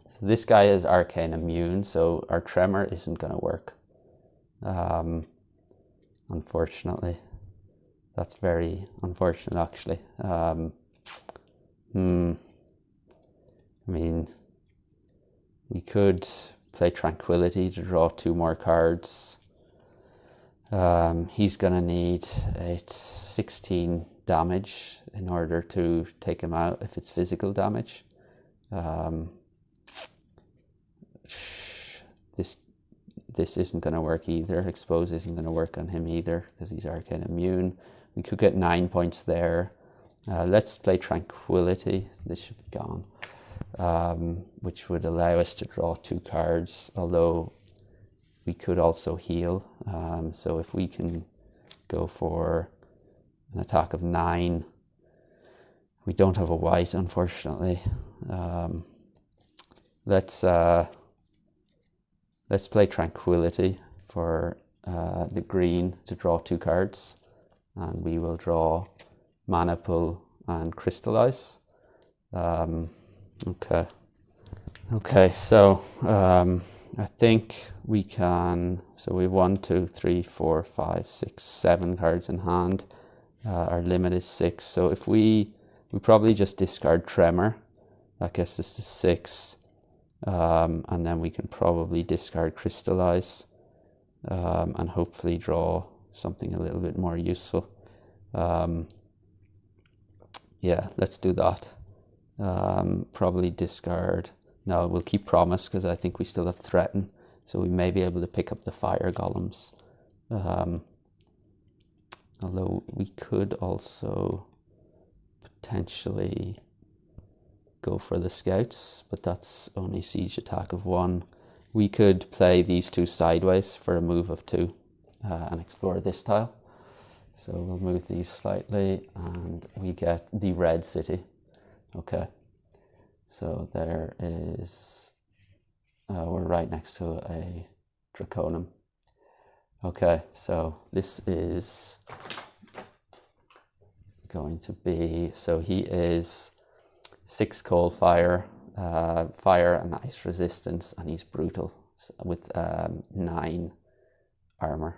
So this guy is Arcane Immune, so our Tremor isn't going to work. Unfortunately. That's very unfortunate, actually. I mean, we could play Tranquility to draw 2 more cards. He's going to need 16 damage in order to take him out if it's physical damage. This this isn't going to work either. Expose isn't going to work on him either because he's arcane immune. We could get 9 points there. Let's play Tranquility. This should be gone, which would allow us to draw 2 cards, although we could also heal. So if we can go for an attack of 9, we don't have a white, unfortunately. Let's play Tranquility for the green to draw 2 cards, and we will draw Mana Pool and Crystallize. Okay, so I think we can, so we have 1, 2, 3, 4, 5, 6, 7 cards in hand. Our limit is 6, so if we probably just discard Tremor. That gets us to 6. And then we can probably discard Crystallize and hopefully draw something a little bit more useful. Yeah, let's do that. Probably discard. No, we'll keep Promise because I think we still have Threaten, so we may be able to pick up the Fire Golems. Although we could also potentially go for the Scouts, but that's only siege attack of 1. We could play these 2 sideways for a move of 2 and explore this tile. So we'll move these slightly and we get the red city. Okay, so there is, we're right next to a Draconum. Okay, so this is going to be, so he is 6 cold fire, fire and ice resistance, and he's brutal with 9 armor.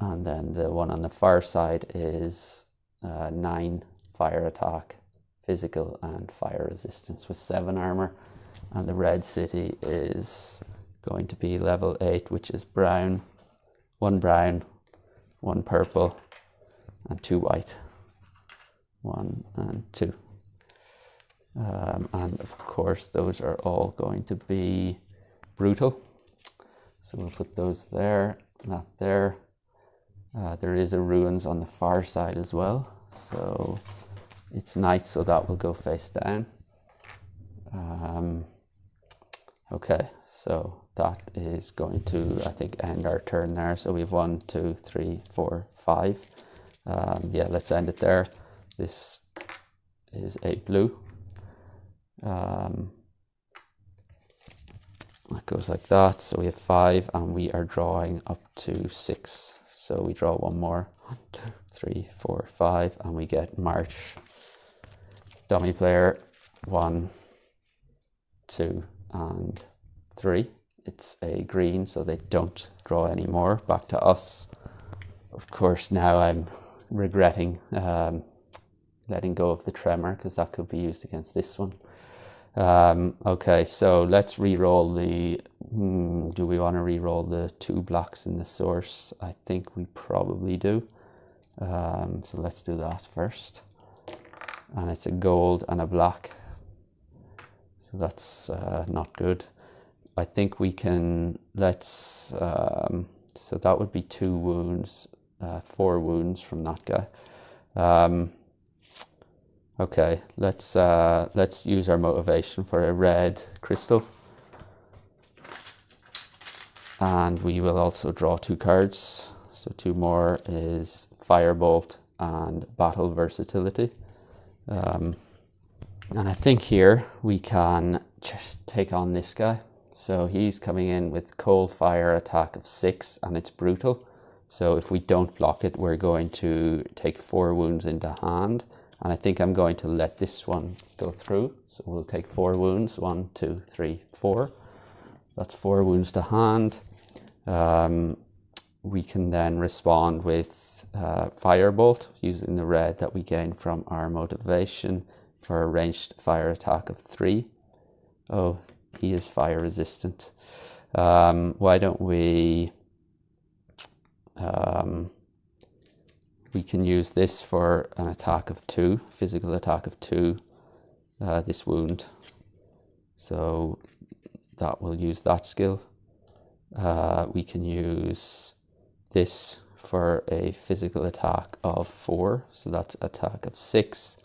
And then the one on the far side is 9 fire attack, physical and fire resistance with 7 armor. And the red city is going to be level 8, which is brown, 1 purple, and 2 white. 1 and 2. And of course those are all going to be brutal, so we'll put those there, not there. There is a ruins on the far side as well, so it's night, so that will go face down. Okay, so that is going to, I think, end our turn there. So we have 1, 2, 3, 4, 5. Yeah, let's end it there. This is a blue. That goes like that, so we have 5 and we are drawing up to 6, so we draw 1 more, 1, 2, 3, 4, 5, and we get March. Dummy player 1, 2 and 3. It's a green, so they don't draw anymore. Back to us. Of course, now I'm regretting letting go of the Tremor because that could be used against this one. Okay, so let's re-roll the, do we want to re-roll the 2 blocks in the source? I think we probably do. So let's do that first. And it's a gold and a black. So that's not good. I think we can, let's, so that would be 2 wounds, 4 wounds from that guy. Okay, let's use our motivation for a red crystal. And we will also draw 2 cards. So 2 more is Firebolt and Battle Versatility. And I think here we can take on this guy. So he's coming in with cold fire attack of 6 and it's brutal. So if we don't block it, we're going to take 4 wounds into hand. And I think I'm going to let this one go through. So we'll take 4 wounds, 1, 2, 3, 4. That's 4 wounds to hand. We can then respond with Firebolt using the red that we gain from our motivation for a ranged fire attack of 3. Oh, he is fire resistant. Why don't we can use this for an attack of 2, physical attack of 2, this wound. So that will use that skill. We can use this for a physical attack of 4, so that's attack of 6,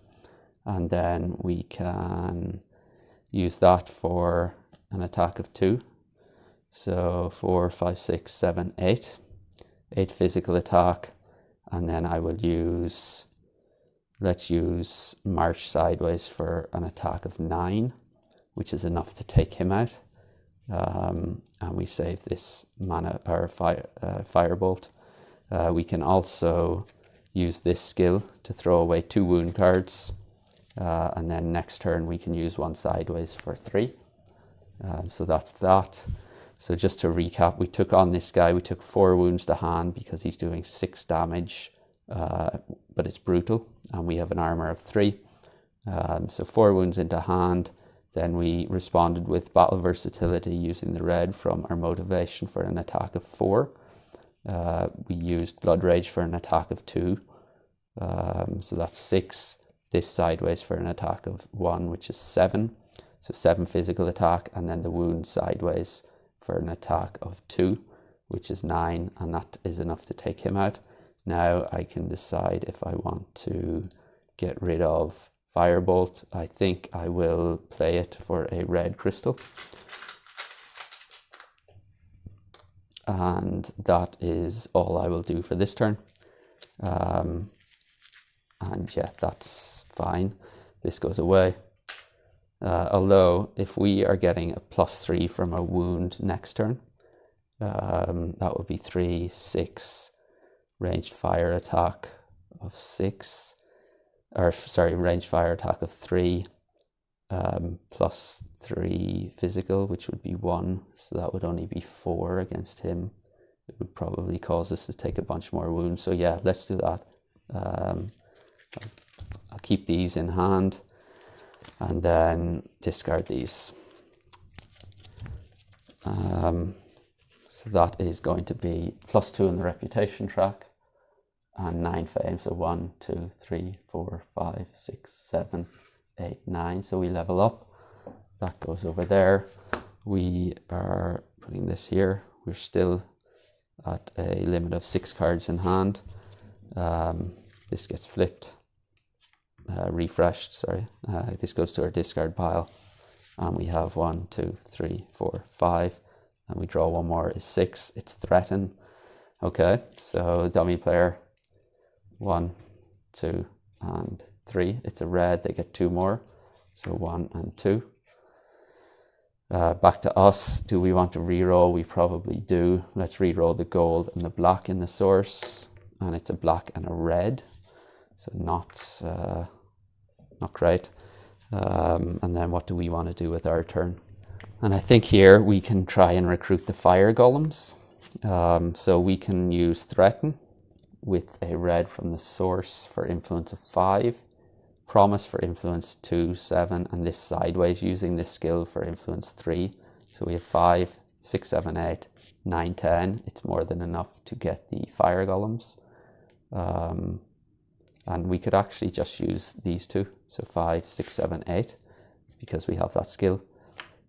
and then we can use that for an attack of 2. So 4, 5, 6, 7, 8. 8 physical attack, and then I will use, let's use March Sideways for an attack of 9, which is enough to take him out. And we save this mana or firebolt. We can also use this skill to throw away 2 wound cards, and then next turn we can use 1 Sideways for 3. So that's that. So just to recap, we took on this guy, we took 4 wounds to hand because he's doing 6 damage, but it's brutal, and we have an armor of 3. So 4 wounds into hand. Then we responded with battle versatility using the red from our motivation for an attack of 4. We used blood rage for an attack of 2. So that's 6. This sideways for an attack of 1, which is 7. So 7 physical attack, and then the wound sideways for an attack of 2, which is 9, and that is enough to take him out. Now I can decide if I want to get rid of Firebolt. I think I will play it for a red crystal. And that is all I will do for this turn. And yeah, that's fine. This goes away. Although if we are getting a +3 from a wound next turn, that would be 3, 6, ranged fire attack of 6, or sorry, ranged fire attack of 3, +3 physical, which would be 1, so that would only be 4 against him. It would probably cause us to take a bunch more wounds, so yeah, let's do that. I'll keep these in hand and then discard these. So that is going to be +2 in the reputation track and 9 fame. So 1, 2, 3, 4, 5, 6, 7, 8, 9. So we level up. That goes over there. We are putting this here. We're still at a limit of 6 cards in hand. This gets flipped. Refreshed, sorry. This goes to our discard pile, and we have 1, 2, 3, 4, 5, and we draw 1 more is 6. It's threaten. Okay, so dummy player 1, 2, and 3. It's a red. They get 2 more, so 1 and 2. Back to us. Do we want to reroll? We probably do. Let's reroll the gold and the black in the source, and it's a black and a red. So not great. And then what do we want to do with our turn? And I think here we can try and recruit the fire golems. So we can use threaten with a red from the source for influence of 5, promise for influence 2, 7, and this sideways using this skill for influence 3. So we have 5, 6, 7, 8, 9, 10. It's more than enough to get the fire golems. And we could actually just use these 2, so 5, 6, 7, 8, because we have that skill.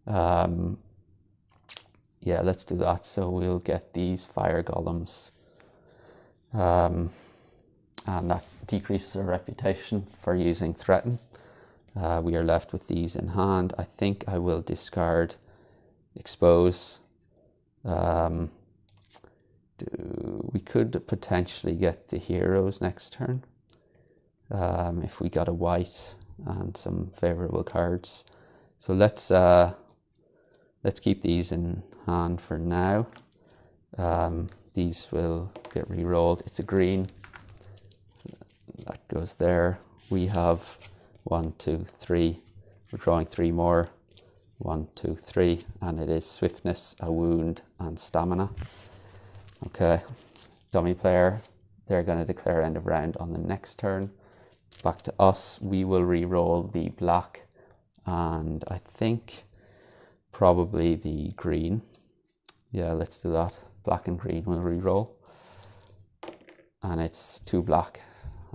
Yeah, let's do that. So we'll get these fire golems, and that decreases our reputation for using threaten. We are left with these in hand. I think I will discard expose. We could potentially get the heroes next turn. If we got a white and some favorable cards. So let's keep these in hand for now. These will get re-rolled. It's a green. That goes there. We have 1, 2, 3. We're drawing 3 more. 1, 2, 3. And it is swiftness, a wound, and stamina. Okay. Dummy player. They're going to declare end of round on the next turn. Back to us. We will re-roll the black and I think probably the green. Yeah, let's do that. Black and green will re-roll. And it's 2 black.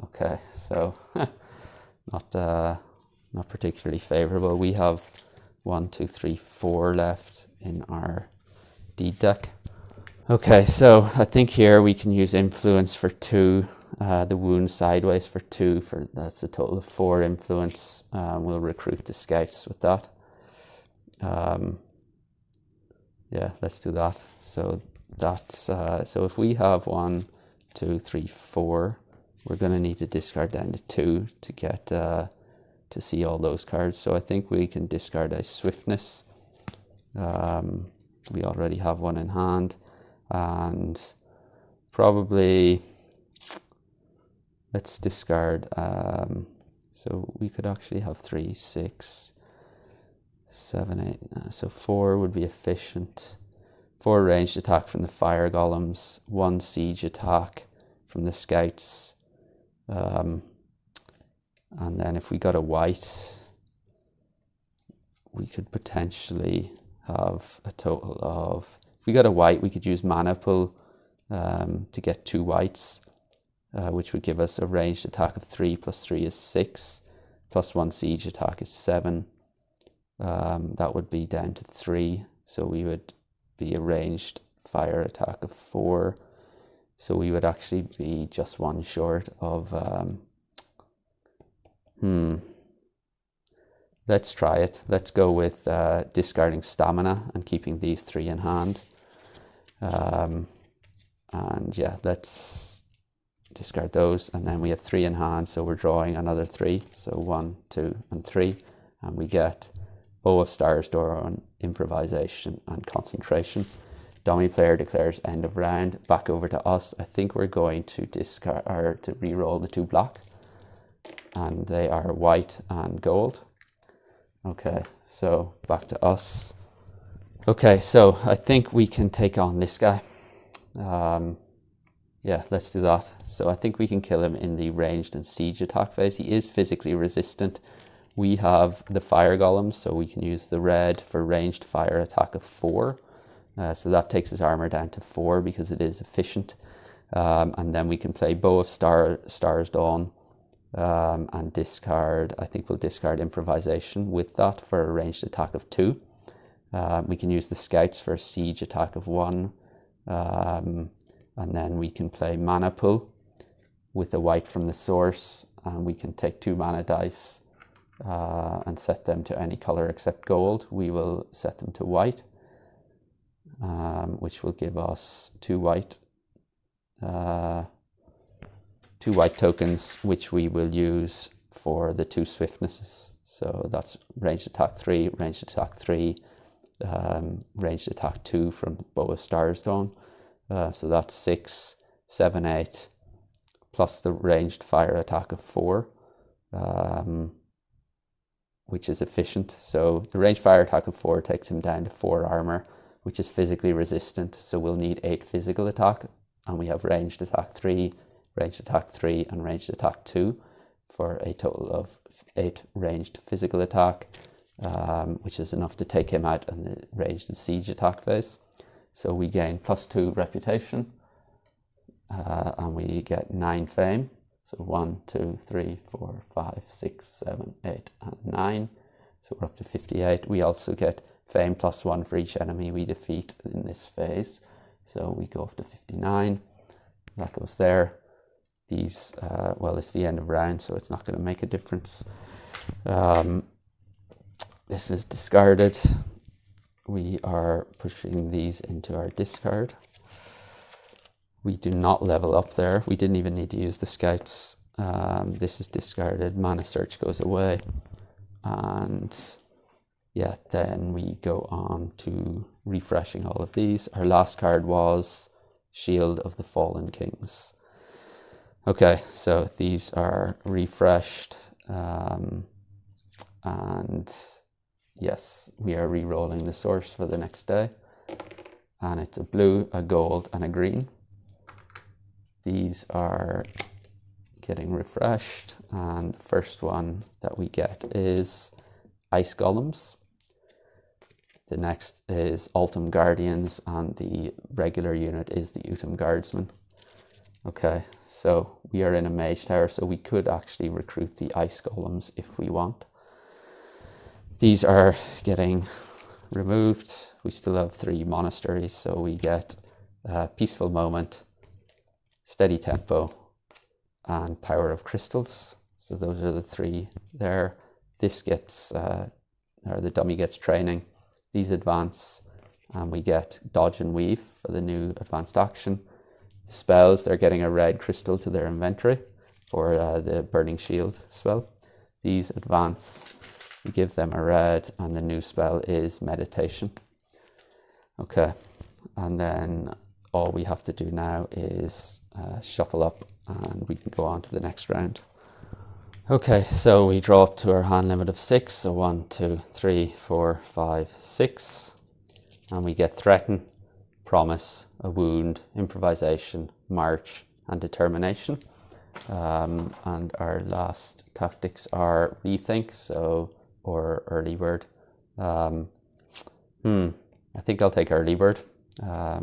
Okay, so not particularly favorable. We have 1, 2, 3, 4 left in our deed deck. Okay, so I think here we can use influence for 2, the wound sideways for 2, that's a total of 4 influence. We'll recruit the scouts with that. Yeah, let's do that. So that's so if we have 1, 2, 3, 4, we're going to need to discard down to 2 to get to see all those cards. So I think we can discard a swiftness. We already have one in hand, and probably let's discard. So we could actually have 3, 6, 7, 8. So 4 would be efficient. 4 ranged attack from the fire golems, 1 siege attack from the scouts. And then if we got a white, we could potentially have a total of, if we got a white, we could use mana pull to get 2 whites, which would give us a ranged attack of 3 plus 3 is 6, plus 1 siege attack is 7. That would be down to 3, so we would be a ranged fire attack of 4. So we would actually be just 1 short of, let's try it. Let's go with discarding stamina and keeping these 3 in hand. And yeah, let's discard those, and then we have 3 in hand, so we're drawing another 3. So 1, 2, and 3, and we get Bow of Stars, Door on improvisation and concentration. Dummy player declares end of round. Back over to us. I think we're going to discard or to re-roll the 2 black, and they are white and gold. Okay, so back to us. Okay, so I think we can take on this guy. Yeah, let's do that. So I think we can kill him in the ranged and siege attack phase. He is physically resistant. We have the fire golems, so we can use the red for ranged fire attack of 4. So that takes his armor down to 4 because it is efficient. And then we can play Bow of Stars Dawn and discard, I think we'll discard improvisation with that for a ranged attack of 2. We can use the scouts for a siege attack of 1. And then we can play mana pull with a white from the source, and we can take 2 mana dice and set them to any color except gold. We will set them to white, which will give us 2 white tokens, which we will use for the 2 swiftnesses. So that's ranged attack 3, ranged attack 3, ranged attack 2 from Bow of Stars Dawn. So that's 6, 7, 8, plus the ranged fire attack of 4, which is efficient. So the ranged fire attack of 4 takes him down to 4 armor, which is physically resistant. So we'll need 8 physical attack, and we have ranged attack 3, ranged attack 3, and ranged attack 2 for a total of 8 ranged physical attack, which is enough to take him out in the ranged and siege attack phase. So we gain +2 reputation, and we get 9 fame. So 1, 2, 3, 4, 5, 6, 7, 8, and 9. So we're up to 58. We also get fame +1 for each enemy we defeat in this phase. So we go up to 59. That goes there. These, well, it's the end of round, so it's not going to make a difference. This is discarded. We are pushing these into our discard. We do not level up there. We didn't even need to use the scouts. This is discarded. Mana search goes away. And yeah, then we go on to refreshing all of these. Our last card was Shield of the Fallen Kings. Okay, so these are refreshed. And yes, we are re-rolling the source for the next day. And it's a blue, a gold, and a green. These are getting refreshed, and the first one that we get is Ice Golems. The next is Ultim Guardians, and the regular unit is the Utum Guardsmen. Okay, so we are in a Mage Tower, so we could actually recruit the Ice Golems if we want. These are getting removed. We still have 3 monasteries, so we get Peaceful Moment, Steady Tempo, and Power of Crystals. So those are the three there. This gets, or the dummy gets training. These advance, and we get Dodge and Weave for the new advanced action. The spells, they're getting a red crystal to their inventory for the Burning Shield spell. These advance, we give them a red, and the new spell is Meditation. Okay, and then all we have to do now is shuffle up, and we can go on to the next round. Okay, so we draw up to our hand limit of 6. So 1, 2, 3, 4, 5, 6. And we get Threaten, Promise, a Wound, Improvisation, March, and Determination. And our last tactics are Rethink, or Early Bird. I think I'll take Early Bird.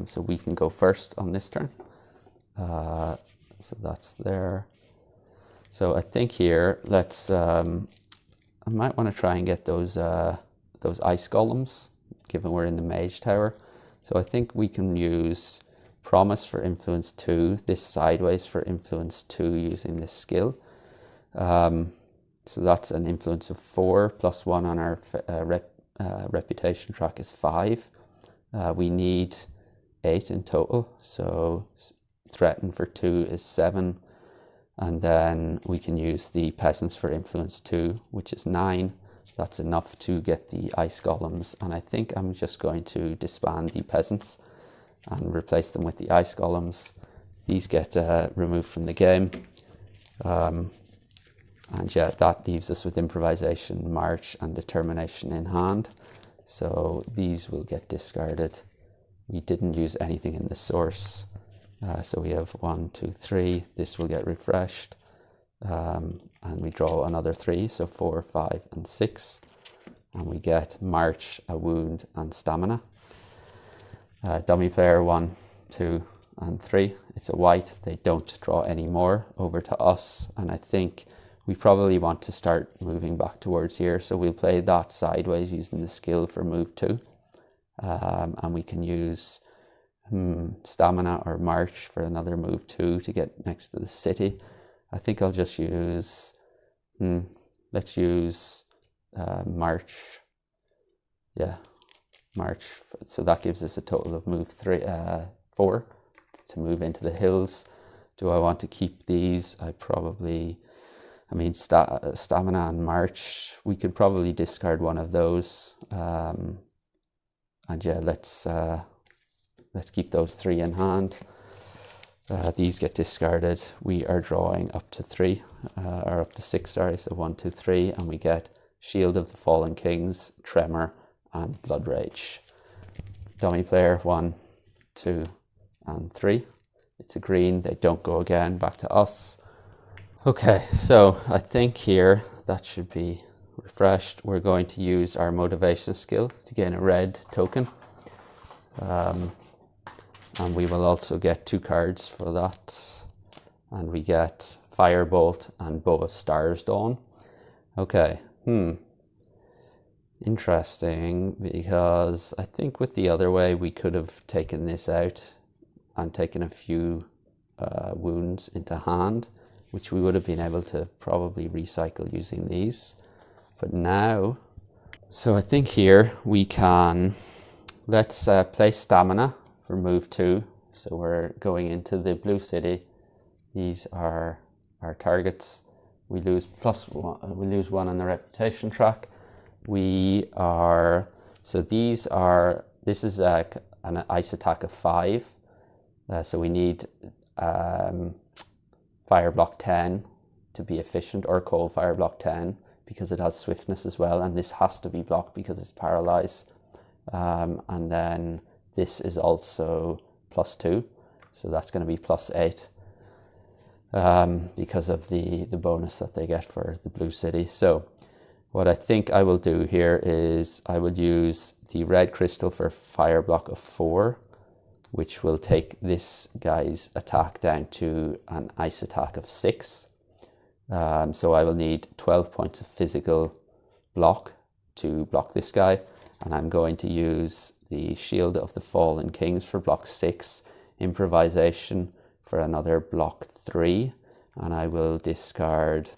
So we can go first on this turn. So that's there. So I think here, let's, I might want to try and get those ice golems, given we're in the Mage Tower. So I think we can use Promise for influence 2, this Sideways for influence 2 using this skill. So that's an influence of 4, plus 1 on our reputation track is 5. We need 8 in total, so Threaten for 2 is 7. And then we can use the Peasants for influence 2, which is 9. That's enough to get the ice golems. And I think I'm just going to disband the Peasants and replace them with the ice golems. These get removed from the game. And yeah, that leaves us with Improvisation, March, and Determination in hand. So these will get discarded. We didn't use anything in the source. So we have 1, 2, 3. This will get refreshed. And we draw another 3, so 4, 5, and 6. And we get March, a Wound, and Stamina. Dummy player 1, 2, and 3. It's a white. They don't draw any more over to us. And I think we probably want to start moving back towards here. So we'll play that Sideways using the skill for move 2. And we can use Stamina or March for another move 2 to get next to the city. I think I'll just use, let's use March. Yeah, March. So that gives us a total of move 4 to move into the hills. Do I want to keep these? Stamina and March, we could probably discard one of those. And yeah, let's keep those 3 in hand. These get discarded. We are drawing up to 3, or up to 6, sorry. So 1, 2, 3, and we get Shield of the Fallen Kings, Tremor, and Blood Rage. Dummy player 1, 2, and 3. It's a green. They don't go again. Back to us. Okay, so I think here that should be refreshed. We're going to use our motivation skill to gain a red token. And we will also get 2 cards for that. And we get Firebolt and Bow of Stars Dawn. Okay, interesting, because I think with the other way we could have taken this out and taken a few wounds into hand, which we would have been able to probably recycle using these. But now, so I think here we can, let's play Stamina for move 2. So we're going into the blue city. These are our targets. We lose +1. We lose 1 on the reputation track. This is an ice attack of 5. So we need fire block 10 to be efficient, or cold fire block 10 because it has swiftness as well. And this has to be blocked because it's paralyzed. And then this is also +2, so that's going to be +8 because of the bonus that they get for the blue city. So what I think I will do here is I will use the red crystal for fire block of 4, which will take this guy's attack down to an ice attack of 6. So I will need 12 points of physical block to block this guy, and I'm going to use the Shield of the Fallen Kings for block 6. improvisation for another block 3, and I will discard,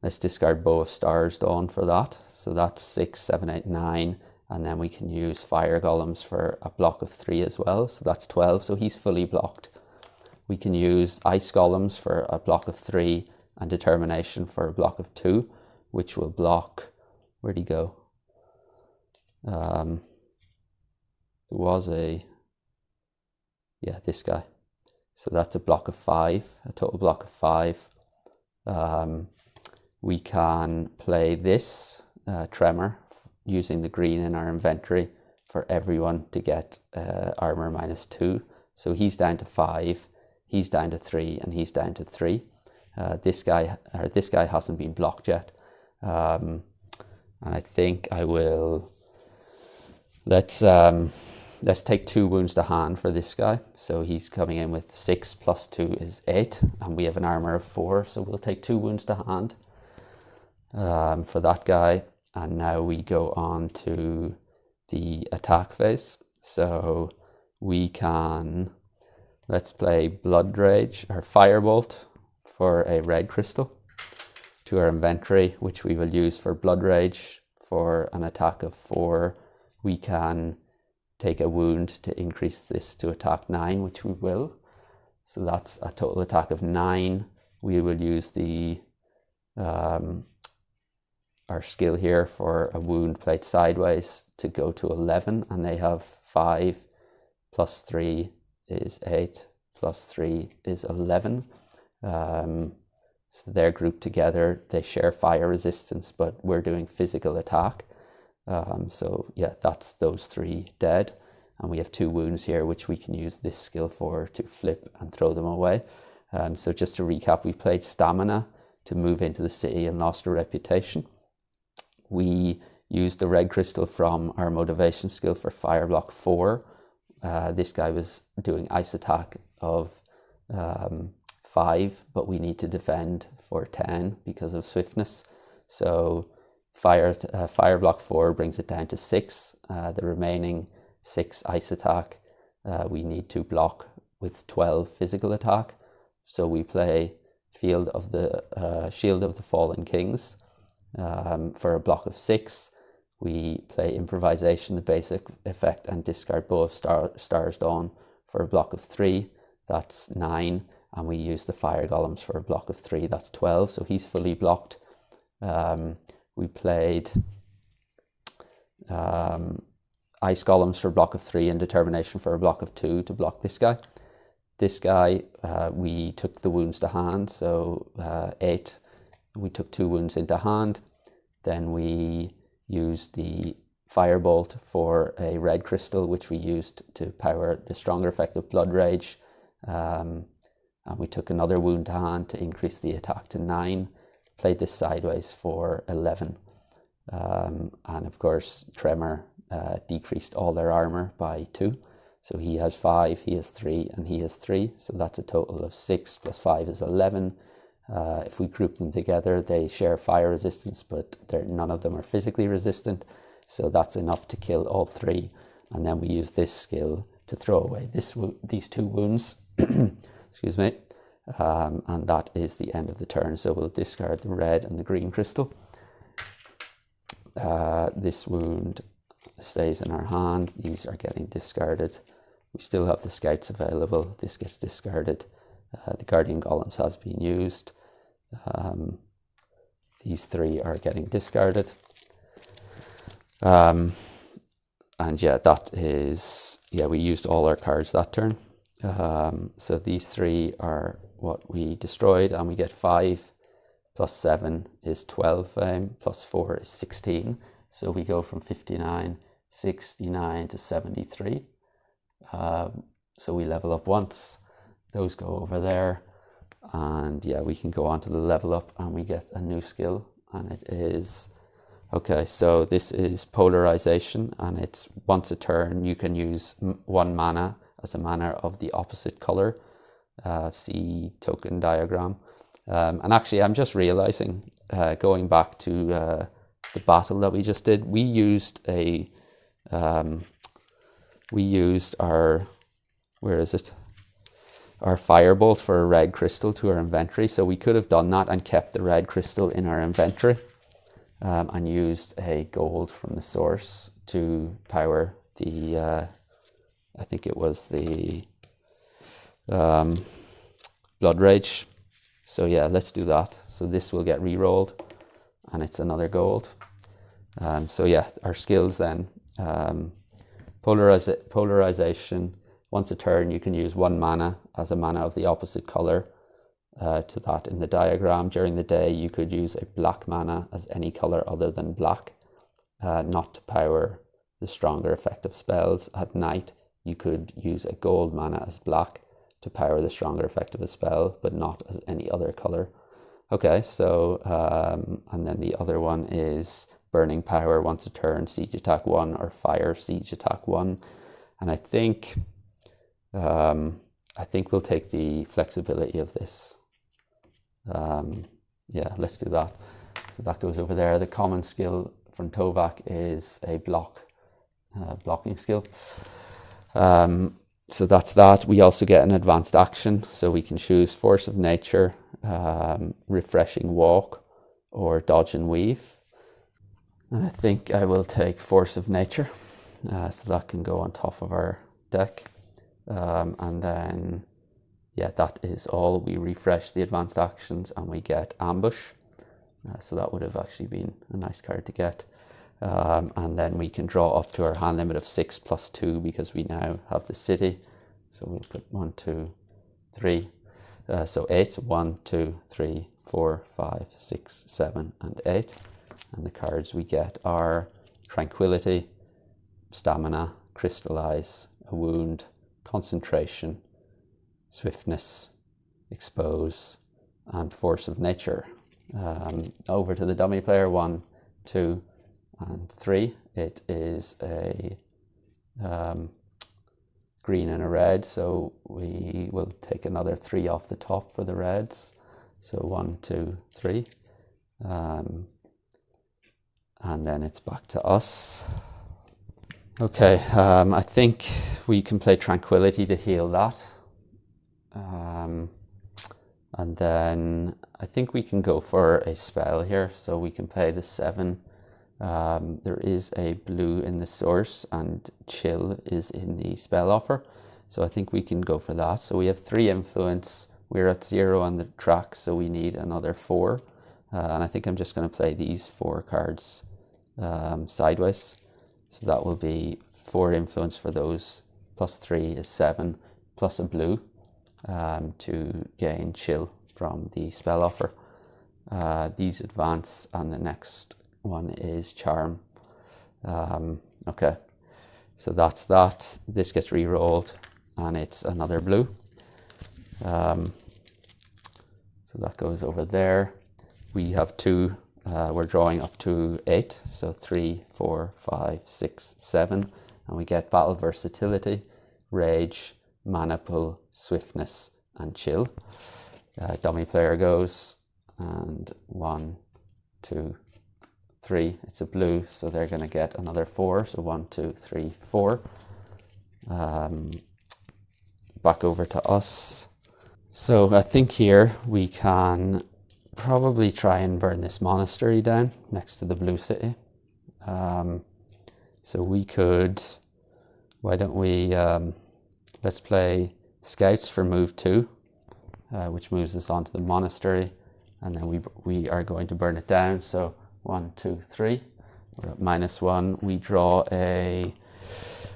let's discard Bow of Stars Dawn for that. So that's 6, 7, 8, 9, and then we can use Fire Golems for a block of 3 as well. So that's 12, so he's fully blocked. We can use Ice Golems for a block of 3 and Determination for a block of 2, which will block, where'd he go? There was this guy. So that's a block of 5, a total block of 5. We can play this Tremor using the green in our inventory for everyone to get armor -2. So he's down to 5, he's down to 3, and he's down to 3. This guy hasn't been blocked yet. And I think I will, let's take 2 wounds to hand for this guy. So he's coming in with 6 plus 2 is 8, and we have an armor of 4, so we'll take 2 wounds to hand for that guy. And now we go on to the attack phase. So we can, let's play Blood Rage or Firebolt for a red crystal to our inventory, which we will use for Blood Rage for an attack of 4. We can take a wound to increase this to attack 9, which we will. So that's a total attack of 9. We will use the our skill here for a wound played sideways to go to 11, and they have 5 plus 3 is 8 plus 3 is 11. So they're grouped together. They share fire resistance, but we're doing physical attack. So yeah, that's those 3 dead. And we have 2 wounds here, which we can use this skill for to flip and throw them away. So just to recap, we played Stamina to move into the city and lost a reputation. We used the red crystal from our motivation skill for fire block 4. This guy was doing ice attack of 5, but we need to defend for 10 because of swiftness. So fire block 4 brings it down to 6. The remaining 6 ice attack we need to block with 12 physical attack. So we play Shield of the Fallen Kings for a block of 6. We play Improvisation, the basic effect, and discard Bow of Stars Dawn for a block of 3. That's 9. And we use the Fire Golems for a block of 3. That's 12. So he's fully blocked. We played Ice Golems for a block of 3 and Determination for a block of 2 to block this guy. This guy, we took the wounds to hand. So 8. We took 2 wounds into hand. Then we used the Firebolt for a red crystal, which we used to power the stronger effect of Blood Rage. And we took another wound to hand to increase the attack to 9. Played this sideways for 11. And of course, Tremor decreased all their armor by 2. So he has 5, he has 3, and he has 3. So that's a total of 6 plus 5 is 11. If we group them together, they share fire resistance, but none of them are physically resistant. So that's enough to kill all 3. And then we use this skill to throw away these 2 wounds. Excuse me. And that is the end of the turn. So we'll discard the red and the green crystal. This wound stays in our hand. These are getting discarded. We still have the scouts available. This gets discarded. The Guardian Golems has been used. These 3 are getting discarded. And yeah, we used all our cards that turn. So these 3 are what we destroyed, and we get 5 plus 7 is 12 fame, plus 4 is 16. So we go from 59, 69 to 73. So we level up once. Those go over there, and yeah, we can go on to the level up, and we get a new skill, and it is, okay, so this is Polarization, and it's once a turn you can use 1 mana as a mana of the opposite color. See token diagram. And actually, I'm just realizing, going back to the battle that we just did, we used our where is it? Our firebolt for a red crystal to our inventory. So we could have done that and kept the red crystal in our inventory and used a gold from the source to power the, I think it was the Blood Rage. So yeah, let's do that. So this will get re-rolled and it's another gold. So yeah, our skills then. Polarization. Once a turn, you can use 1 mana as a mana of the opposite color to that in the diagram. During the day, you could use a black mana as any color other than black, not to power the stronger effective spells. At night, you could use a gold mana as black to power the stronger effective spell, but not as any other color. Okay, so, and then the other one is Burning Power. Once a turn, siege attack 1 or fire siege attack 1. And I think we'll take the flexibility of this. Yeah, let's do that. So that goes over there. The common skill from Tovak is a blocking skill. So that's that. We also get an advanced action. So we can choose Force of Nature, Refreshing Walk, or Dodge and Weave. And I think I will take Force of Nature. So that can go on top of our deck. And then, yeah, that is all. We refresh the advanced actions and we get Ambush. So that would have actually been a nice card to get. And then we can draw up to our hand limit of 6 plus 2 because we now have the city. So we'll put 1, 2, 3. So 8. 1, 2, 3, 4, 5, 6, 7, and 8. And the cards we get are Tranquility, Stamina, Crystallize, a Wound, Concentration, Swiftness, Expose, and Force of Nature. Over to the dummy player. 1, 2, and 3. It is a green and a red, so we will take another 3 off the top for the reds. So 1, 2, 3. And then it's back to us. Okay, I think we can play Tranquility to heal that. And then I think we can go for a spell here. So we can play the 7. There is a blue in the source and Chill is in the spell offer. So I think we can go for that. So we have 3 influence. We're at 0 on the track, so we need another 4. And I think I'm just going to play these 4 cards sideways. So that will be 4 influence for those, plus 3 is 7, plus a blue to gain Chill from the spell offer. These advance, and the next one is Charm. Okay, so that's that. This gets re-rolled, and it's another blue. So that goes over there. We have 2. We're drawing up to 8, so 3, 4, 5, 6, 7, and we get Battle Versatility, Rage, Mana Pull, Swiftness, and Chill. Dummy player goes, and 1, 2, 3. It's a blue, so they're going to get another 4. So 1, 2, 3, 4. Back over to us. So I think here we can probably try and burn this monastery down next to the blue city. So we could, why don't we, let's play Scouts for move 2, which moves us onto the monastery, and then we are going to burn it down. So 1, 2, 3. We're at -1. We draw a,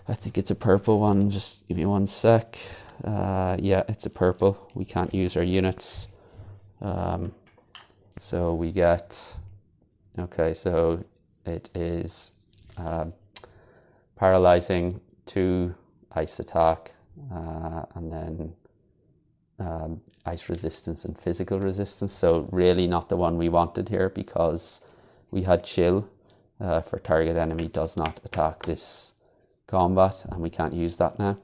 I think it's a purple one. Just give me 1 sec. Yeah, it's a purple. We can't use our units. So we get, okay, so it is paralyzing, 2 ice attack, and then ice resistance and physical resistance. So really not the one we wanted here, because we had Chill for target enemy does not attack this combat, and we can't use that now.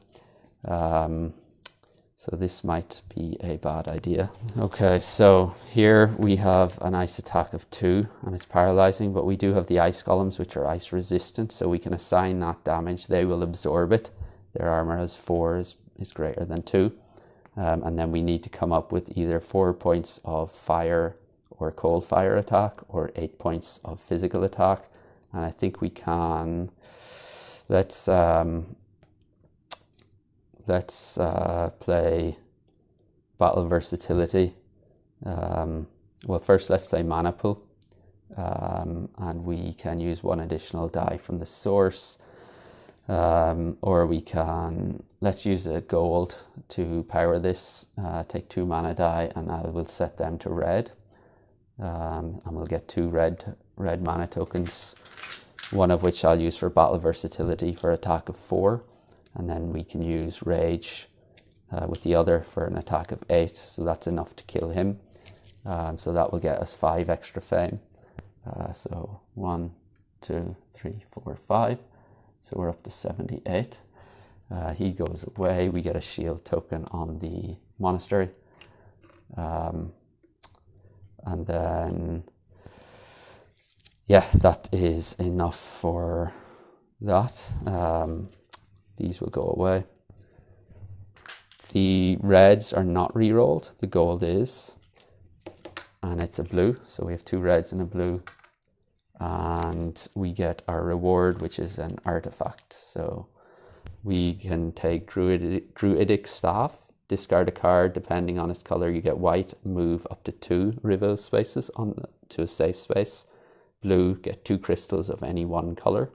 So this might be a bad idea. Okay, so here we have an ice attack of 2, and it's paralyzing, but we do have the ice columns, which are ice resistant, so we can assign that damage. They will absorb it. Their armor has 4, is greater than 2. And then we need to come up with either 4 points of fire or cold fire attack, or 8 points of physical attack. And I think we can, let's play battle versatility. Well, first let's play mana pool. And we can use 1 additional die from the source. Or we can, let's use a gold to power this, take 2 mana die, and I will set them to red. And we'll get 2 red mana tokens, one of which I'll use for battle versatility for attack of 4. And then we can use rage with the other for an attack of 8. So that's enough to kill him. So that will get us 5 extra fame. So 1, 2, 3, 4, 5. So we're up to 78. He goes away. We get a shield token on the monastery. And then, yeah, that is enough for that. These will go away. The reds are not re-rolled. The gold is. And it's a blue. So we have 2 reds and a blue. And we get our reward, which is an artifact. So we can take druidic staff, discard a card. Depending on its color, you get white, move up to 2 reveal spaces to a safe space. Blue, get 2 crystals of any one color.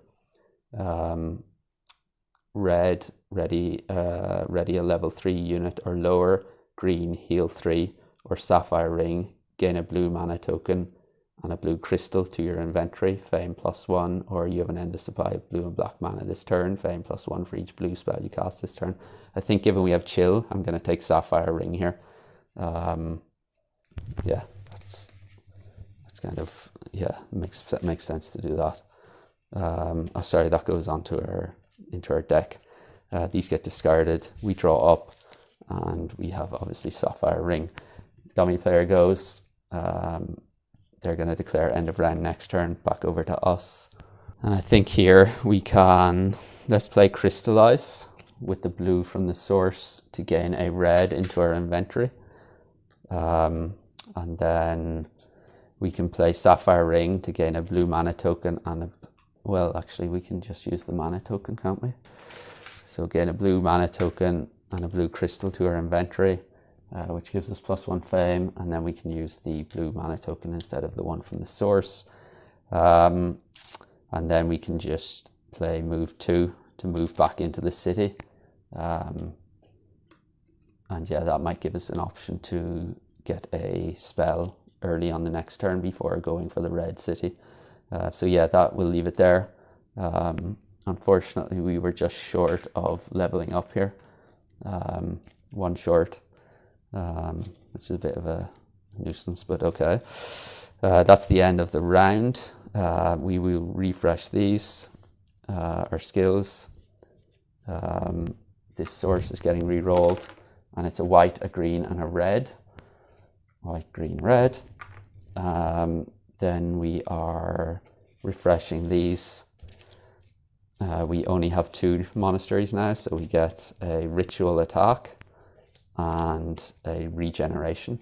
Red, ready a level 3 unit or lower. Green, heal 3. Or sapphire ring, gain a blue mana token and a blue crystal to your inventory, fame +1, or you have an endless supply of blue and black mana this turn, fame +1 for each blue spell you cast this turn. I think given we have chill, I'm going to take sapphire ring here. Yeah, that's kind of, yeah, makes sense to do that. Oh, sorry, that goes onto into our deck. These get discarded, we draw up, and we have obviously sapphire ring. Dummy player goes. They're going to declare end of round next turn, back over to us. And I think here we can, let's play Crystallize with the blue from the source to gain a red into our inventory. And then we can play Sapphire Ring to gain a blue mana token and well, actually we can just use the mana token, can't we? So gain a blue mana token and a blue crystal to our inventory. Which gives us +1 fame, and then we can use the blue mana token instead of the one from the source. And then we can just play move 2 to move back into the city. And yeah, that might give us an option to get a spell early on the next turn before going for the red city. So yeah, that we'll leave it there. Unfortunately, we were just short of leveling up here. 1 short. Which is a bit of a nuisance, but okay. That's the end of the round. We will refresh these, our skills. This source is getting re-rolled, and it's a white, a green, and a red. White, green, red. Then we are refreshing these. We only have 2 monasteries now, so we get a ritual attack and a regeneration.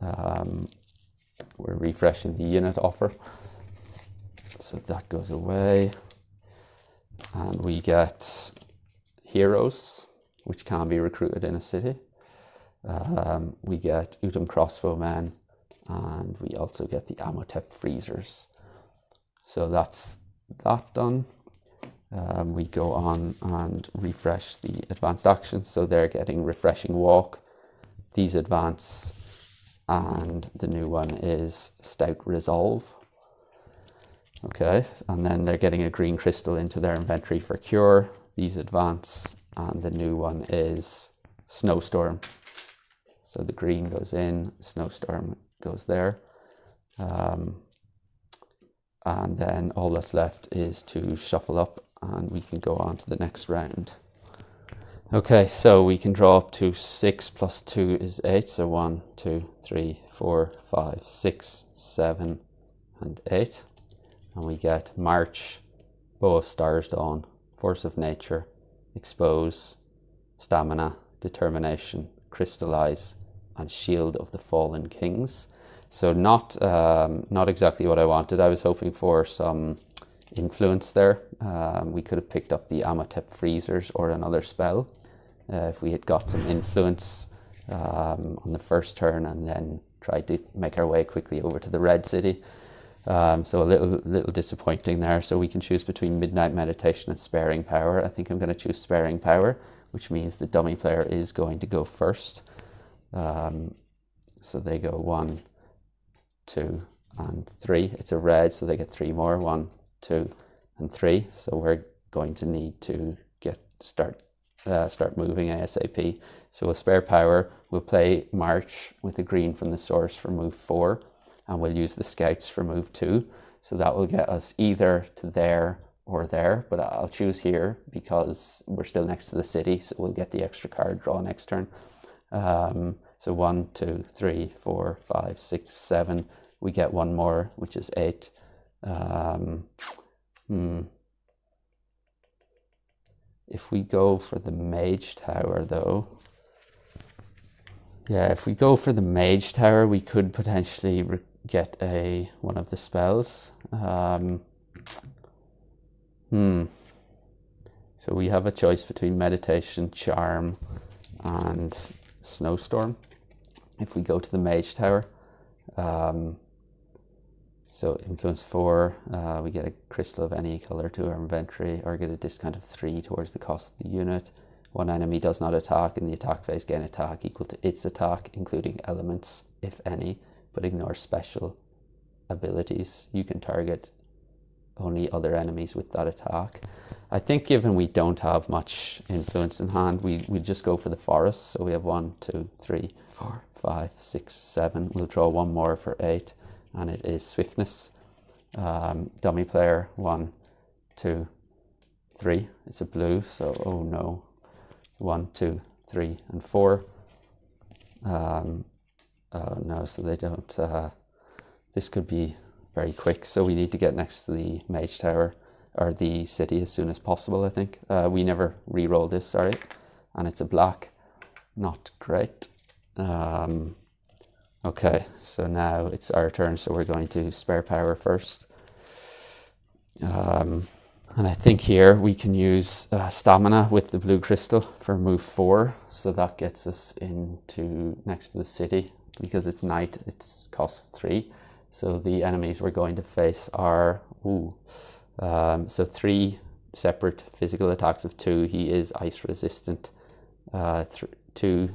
We're refreshing the unit offer, so that goes away, and we get heroes which can be recruited in a city. We get Utum crossbowmen, and we also get the Amotep freezers. So that's that done. We go on and refresh the advanced actions, so they're getting refreshing walk, these advance, and the new one is stout resolve. Okay, and then they're getting a green crystal into their inventory for cure, these advance, and the new one is snowstorm. So the green goes in, snowstorm goes there. And then all that's left is to shuffle up, and we can go on to the next round. Okay, so we can draw up to 6 + 2 is 8. So 1, 2, 3, 4, 5, 6, 7, and 8. And we get March, Bow of Stars Dawn, Force of Nature, Expose, Stamina, Determination, Crystallize, and Shield of the Fallen Kings. So not exactly what I wanted. I was hoping for some influence there. We could have picked up the Amatep Freezers or another spell if we had got some influence on the first turn and then tried to make our way quickly over to the Red City. So a little disappointing there. So we can choose between Midnight Meditation and Sparing Power. I think I'm going to choose Sparing Power, which means the dummy player is going to go first. So they go 1, 2, and 3. It's a red, so they get 3 more. 1, 2, and 3. So we're going to need to start moving ASAP. So we'll spare power. We'll play March with a green from the source for move 4, and we'll use the scouts for move 2. So that will get us either to there or there, but I'll choose here because we're still next to the city, so we'll get the extra card draw next turn. So 1, 2, 3, 4, 5, 6, 7. We get 1 more, which is 8. If we go for the Mage Tower, though, if we go for the Mage Tower, we could potentially get one of the spells. So we have a choice between Meditation, Charm, and Snowstorm. If we go to the Mage Tower, so influence 4, we get a crystal of any color to our inventory, or get a discount of 3 towards the cost of the unit. One enemy does not attack in the attack phase, gain attack equal to its attack, including elements, if any, but ignore special abilities. You can target only other enemies with that attack. I think given we don't have much influence in hand, we just go for the forest. So we have 1, 2, 3, 4, 5, 6, 7. We'll draw 1 more for 8, and it is Swiftness. Dummy player, 1, 2, 3. It's a blue, so oh no. 1, 2, 3, and 4. Oh no, so they don't. This could be very quick, so we need to get next to the Mage Tower or the city as soon as possible, I think. We never re-roll this, sorry, and it's a black. Not great. Okay, so now it's our turn, so we're going to spare power first. And I think here we can use stamina with the blue crystal for move 4, so that gets us into next to the city. Because it's night, it's cost 3. So the enemies we're going to face are, so 3 separate physical attacks of 2. He is ice resistant. 2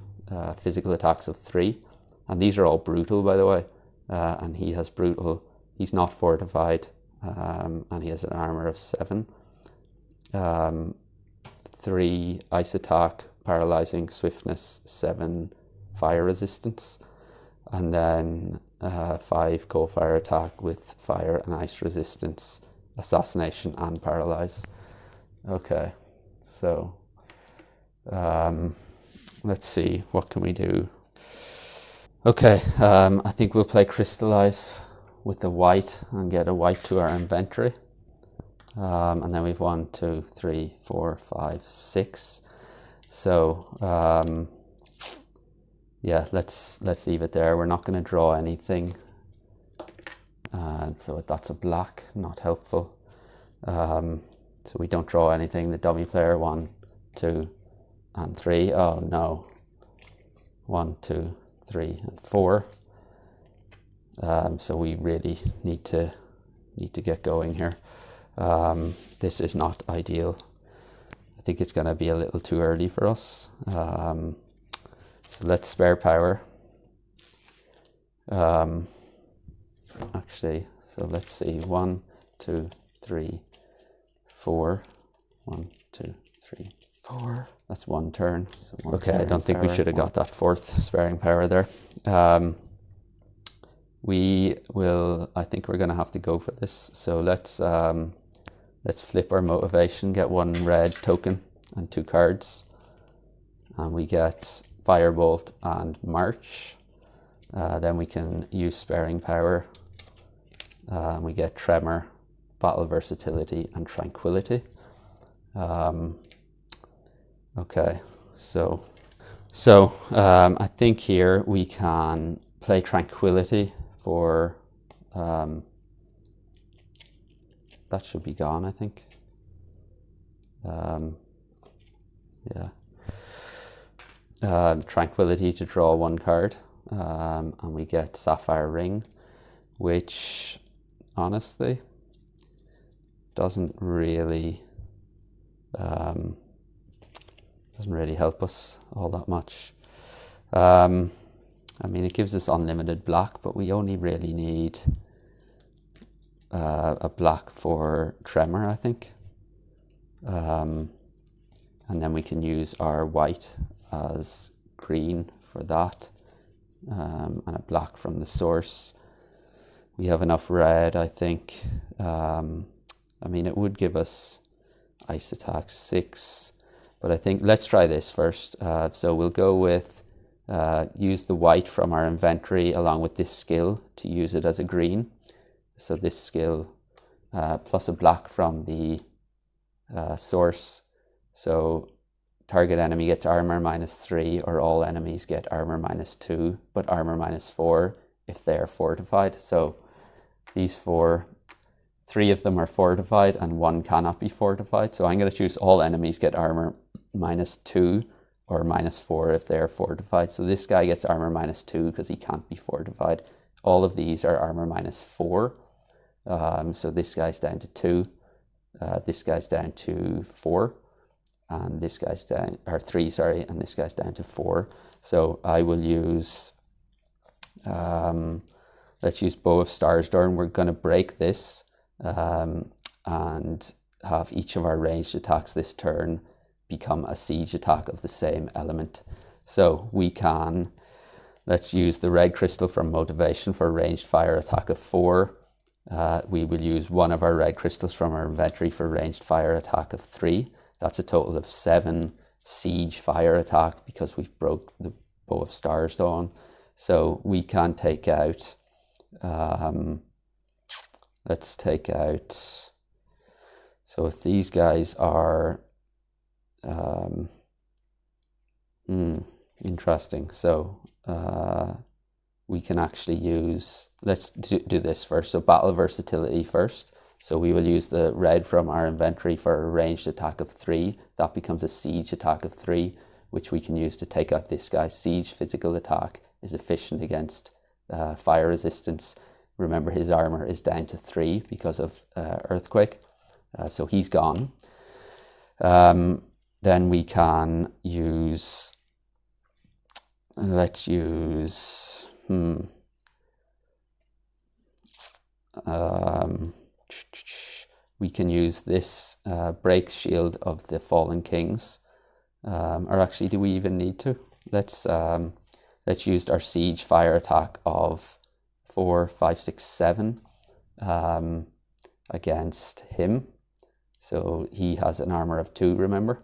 physical attacks of 3. And these are all brutal, by the way. And he has brutal. He's not fortified. And he has an armor of 7. 3 ice attack, paralyzing, swiftness, 7 fire resistance. And then 5 cold fire attack with fire and ice resistance, assassination, and paralyze. Okay, so let's see, what can we do? Okay, I think we'll play Crystallize with the white and get a white to our inventory. And then we've 1, 2, 3, 4, 5, 6. So yeah, let's leave it there. We're not going to draw anything, and so that's a black, not helpful. So we don't draw anything. The dummy player, 1, 2, and 3. Oh no, 1, 2, 3, and 4. So we really need to get going here. This is not ideal. I think it's going to be a little too early for us. So let's spare power. Actually, so let's see. 1, 2, 3, 4. 1, 2, 3, 4. That's 1 turn. So okay, I don't think we should have got that 4th sparing power there. I think we're going to have to go for this. So let's flip our motivation, get 1 red token and 2 cards. And we get Firebolt and March. Then we can use sparing power. We get Tremor, Battle Versatility, and Tranquility. Okay, I think here we can play Tranquility for, that should be gone, I think. Yeah. Tranquility to draw one card, and we get Sapphire Ring, which honestly doesn't really help us all that much. I mean, it gives us unlimited black, but we only really need a black for Tremor, I think. And then we can use our white as green for that, and a black from the source. We have enough red, I think. I mean, it would give us ice attack 6, but I think let's try this first. So we'll go with use the white from our inventory along with this skill to use it as a green. So this skill plus a black from the source. So target enemy gets armor -3, or all enemies get armor -2, but armor -4 if they are fortified. So these 3 of them are fortified and 1 cannot be fortified. So I'm going to choose all enemies get armor -2 or -4 if they are fortified. So this guy gets armor -2 because he can't be fortified. All of these are armor -4. So this guy's down to 2. This guy's down to 4. And this guy's down, or 3, sorry, and this guy's down to 4. So I will use, let's use Bow of Starsdawn. We're going to break this and have each of our ranged attacks this turn become a siege attack of the same element. So we can, let's use the red crystal from Motivation for a ranged fire attack of 4. We will use one of our red crystals from our inventory for ranged fire attack of 3. That's a total of 7 siege fire attack because we've broke the Bow of Starsdawn. So we can take out, let's take out, so if these guys are, interesting. So we can actually use, let's do this first. So battle versatility first. So we will use the red from our inventory for a ranged attack of 3. That becomes a siege attack of 3, which we can use to take out this guy. Siege physical attack is efficient against fire resistance. Remember, his armor is down to 3 because of earthquake. So he's gone. Then we can use, let's use, we can use this break shield of the Fallen Kings, or actually, do we even need to? Let's use our siege fire attack of 4, 5, 6, 7 against him. So he has an armor of 2, remember,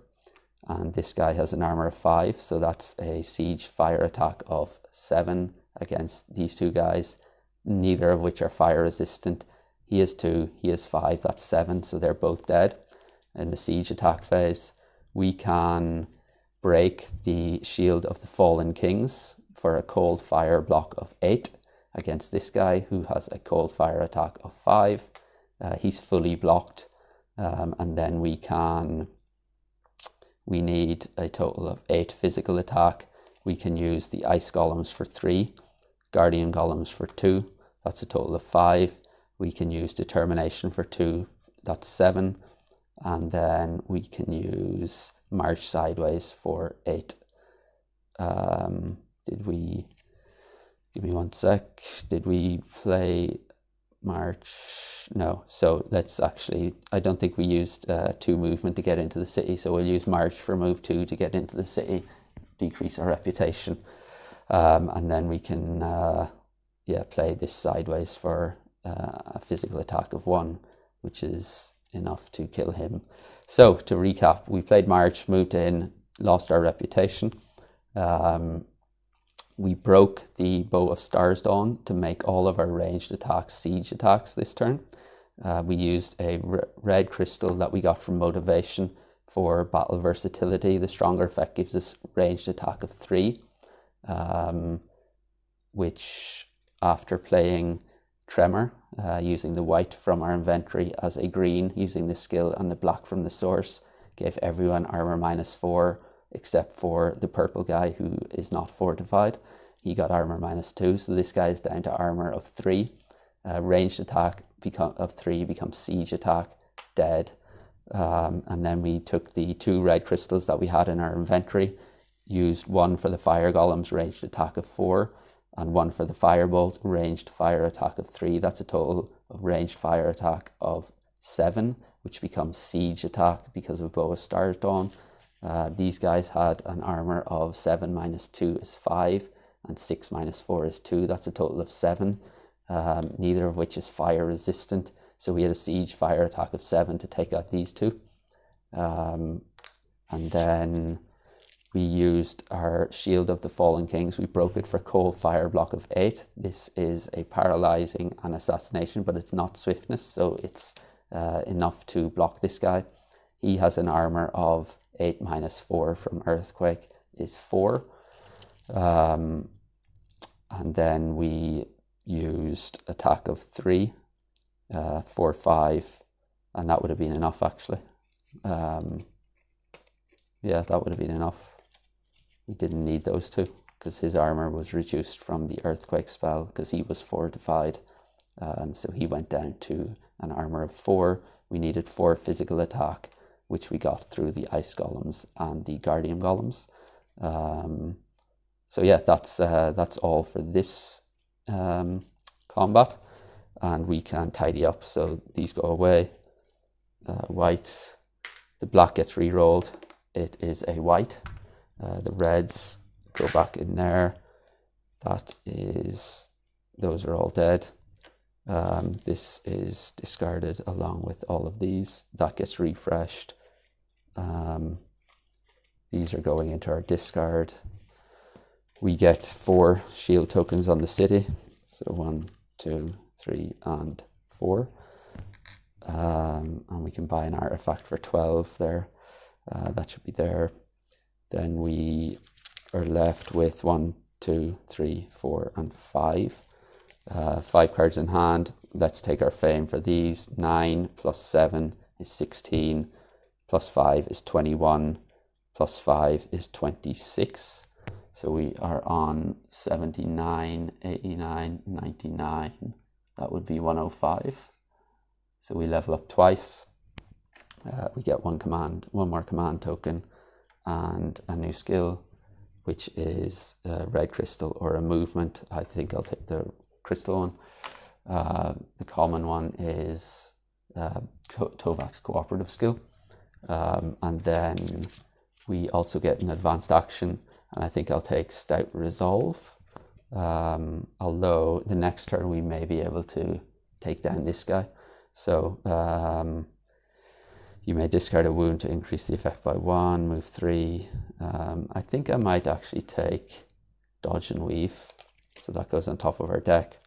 and this guy has an armor of 5. So that's a siege fire attack of 7 against these 2 guys, neither of which are fire resistant. He is 2, he is 5, that's 7, so they're both dead in the siege attack phase. We can break the shield of the Fallen Kings for a cold fire block of 8 against this guy who has a cold fire attack of 5. He's fully blocked, and then we need a total of 8 physical attack. We can use the ice golems for 3, guardian golems for 2, that's a total of 5. We can use determination for 2, that's 7. And then we can use march sideways for 8. Did we, give me one sec, did we play march? No, so let's actually, I don't think we used 2 movement to get into the city, so we'll use march for move 2 to get into the city, decrease our reputation. And then we can play this sideways for a physical attack of 1, which is enough to kill him. So to recap, we played march, moved in, lost our reputation. We broke the Bow of Starsdawn to make all of our ranged attacks siege attacks this turn. We used a red crystal that we got from Motivation for battle versatility. The stronger effect gives us ranged attack of 3, which after playing Tremor, using the white from our inventory as a green, using the skill and the black from the source, gave everyone armor -4 except for the purple guy who is not fortified. He got armor -2, so this guy is down to armor of 3. Ranged attack of 3 becomes siege attack, dead. And then we took the 2 red crystals that we had in our inventory, used 1 for the fire golems, ranged attack of 4, and 1 for the firebolt, ranged fire attack of 3. That's a total of ranged fire attack of 7, which becomes siege attack because of Bow of Stars Dawn. These guys had an armor of 7 -2 is 5, and 6 -4 is 2. That's a total of 7, neither of which is fire resistant. So we had a siege fire attack of 7 to take out these 2. And then we used our Shield of the Fallen Kings. We broke it for cold fire block of 8. This is a paralyzing and assassination, but it's not swiftness, so it's enough to block this guy. He has an armor of 8 -4 from Earthquake is 4. And then we used attack of 3, 4, 5, and that would have been enough actually. Yeah, that would have been enough. We didn't need those 2 because his armor was reduced from the Earthquake spell because he was fortified. So he went down to an armor of 4. We needed 4 physical attack, which we got through the Ice Golems and the Guardian Golems. So yeah, that's all for this combat, and we can tidy up. So these go away. White, the black gets re-rolled. It is a white. The reds go back in there. Those are all dead. This is discarded along with all of these. That gets refreshed. These are going into our discard. We get 4 shield tokens on the city. So 1, 2, 3, and 4. And we can buy an artifact for 12 there. That should be there. Then we are left with 1, 2, 3, 4, and 5. 5 cards in hand. Let's take our fame for these. 9 plus 7 is 16. Plus 5 is 21. Plus 5 is 26. So we are on 79, 89, 99. That would be 105. So we level up twice. We get one more command token, and a new skill, which is a red crystal or a movement. I think I'll take the crystal one. The common one is Tovak's cooperative skill. And then we also get an advanced action, and I think I'll take Stout Resolve. Although the next turn we may be able to take down this guy. So you may discard a wound to increase the effect by 1, move 3. I think I might actually take Dodge and Weave. So that goes on top of our deck.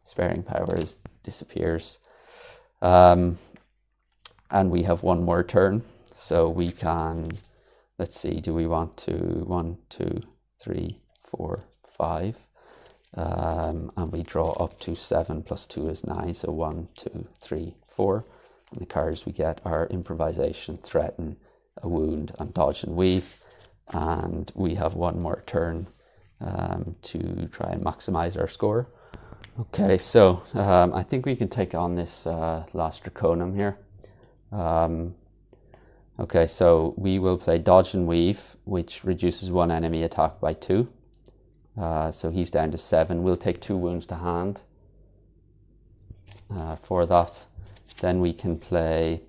Sparing Powers disappears. And we have one more turn. So we can, let's see, do we want to 1, 2, 3, 4, 5. And we draw up to 7 plus 2 is 9. So 1, 2, 3, 4. And the cards we get are Improvisation, Threaten, a Wound, and Dodge and Weave. And we have one more turn to try and maximize our score. Okay, so I think we can take on this last Draconum here. Okay, so we will play Dodge and Weave, which reduces one enemy attack by 2. So he's down to 7. We'll take 2 wounds to hand for that. Then we can play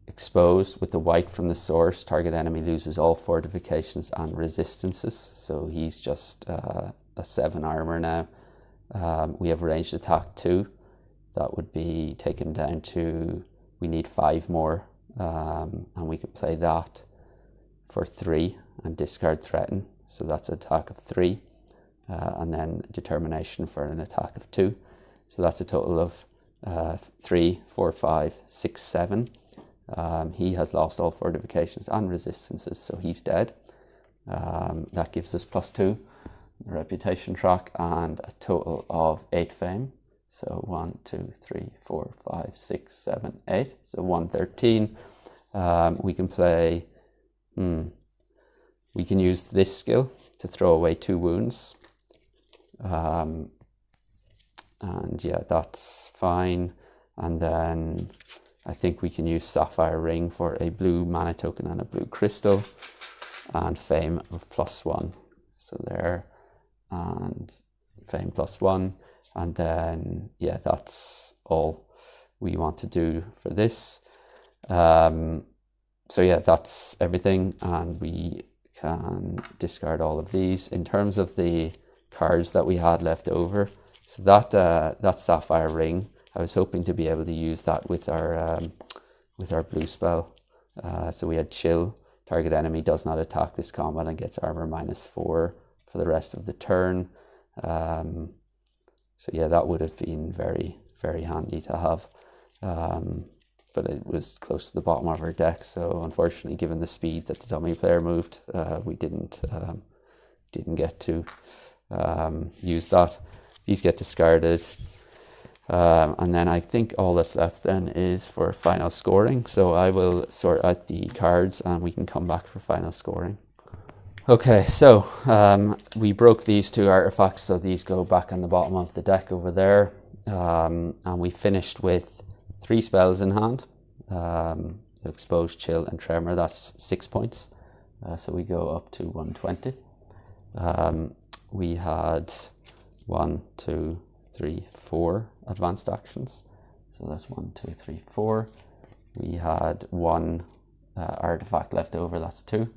Expose with the white from the source. Target enemy loses all fortifications and resistances. So he's just a 7 armor now. We have ranged attack 2. That would be taken down to, we need 5 more. And we can play that for 3 and discard Threaten. So that's an attack of 3. And then Determination for an attack of 2. So that's a total of 3, 4, 5, 6, 7. He has lost all fortifications and resistances, so he's dead. That gives us +2 reputation track and a total of 8 fame. So 1, 2, 3, 4, 5, 6, 7, 8. So 113. We can play. We can use this skill to throw away 2 wounds. And yeah, that's fine. And then I think we can use Sapphire Ring for a blue mana token and a blue crystal, and fame of +1. So there, and fame +1. And then, yeah, that's all we want to do for this. So yeah, that's everything, and we can discard all of these. In terms of the cards that we had left over, so that Sapphire Ring, I was hoping to be able to use that with our blue spell. So we had Chill. Target enemy does not attack this combat and gets armor -4 for the rest of the turn. So yeah, that would have been very, very handy to have. But it was close to the bottom of our deck, so unfortunately, given the speed that the dummy player moved, we didn't get to use that. These get discarded. And then I think all that's left then is for final scoring. So I will sort out the cards and we can come back for final scoring. Okay, so we broke these 2 artifacts, so these go back on the bottom of the deck over there. And we finished with 3 spells in hand. Expose, Chill, and Tremor, that's 6 points. So we go up to 120. We had 1, 2, 3, 4 advanced actions. So that's 1, 2, 3, 4. We had 1 artifact left over, that's 2.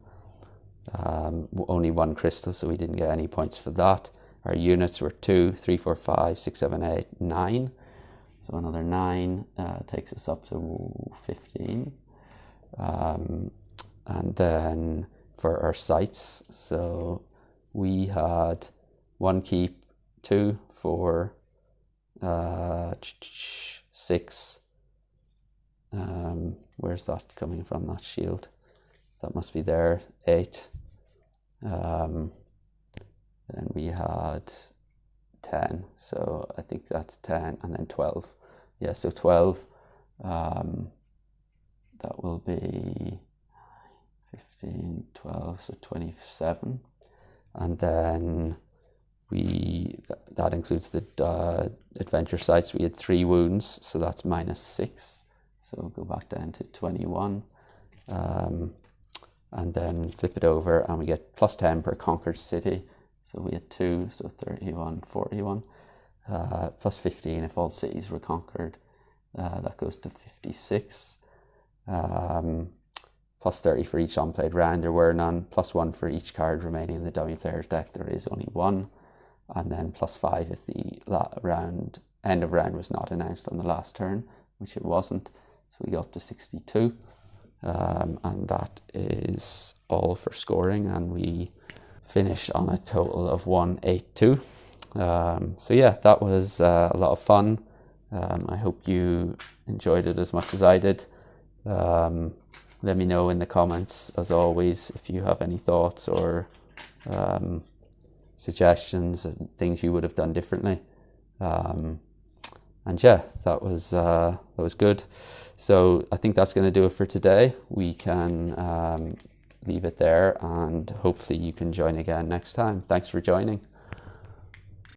Only 1 crystal, so we didn't get any points for that. Our units were 2, 3, 4, 5, 6, 7, 8, 9. So another 9 takes us up to 15. And then for our sites, so we had 1 keep, 2, 4, 6. Where's that coming from, that shield? That must be there, 8. Then we had 10, so I think that's 10, and then 12. Yeah, so 12, that will be 15, 12, so 27. And then that includes the adventure sites. We had 3 wounds, so that's -6. So we'll go back down to 21. And then flip it over and we get +10 per conquered city. So we had 2, so 31, 41. +15 if all cities were conquered. That goes to 56. +30 for each unplayed round, there were none. +1 for each card remaining in the dummy player's deck, there is only 1. And then +5 if the end of round was not announced on the last turn, which it wasn't. So we go up to 62. And that is all for scoring, and we finish on a total of 182. So yeah, that was a lot of fun. I hope you enjoyed it as much as I did. Let me know in the comments, as always, if you have any thoughts or suggestions and things you would have done differently. And yeah, that was good. So I think that's going to do it for today. We can leave it there, and hopefully you can join again next time. Thanks for joining.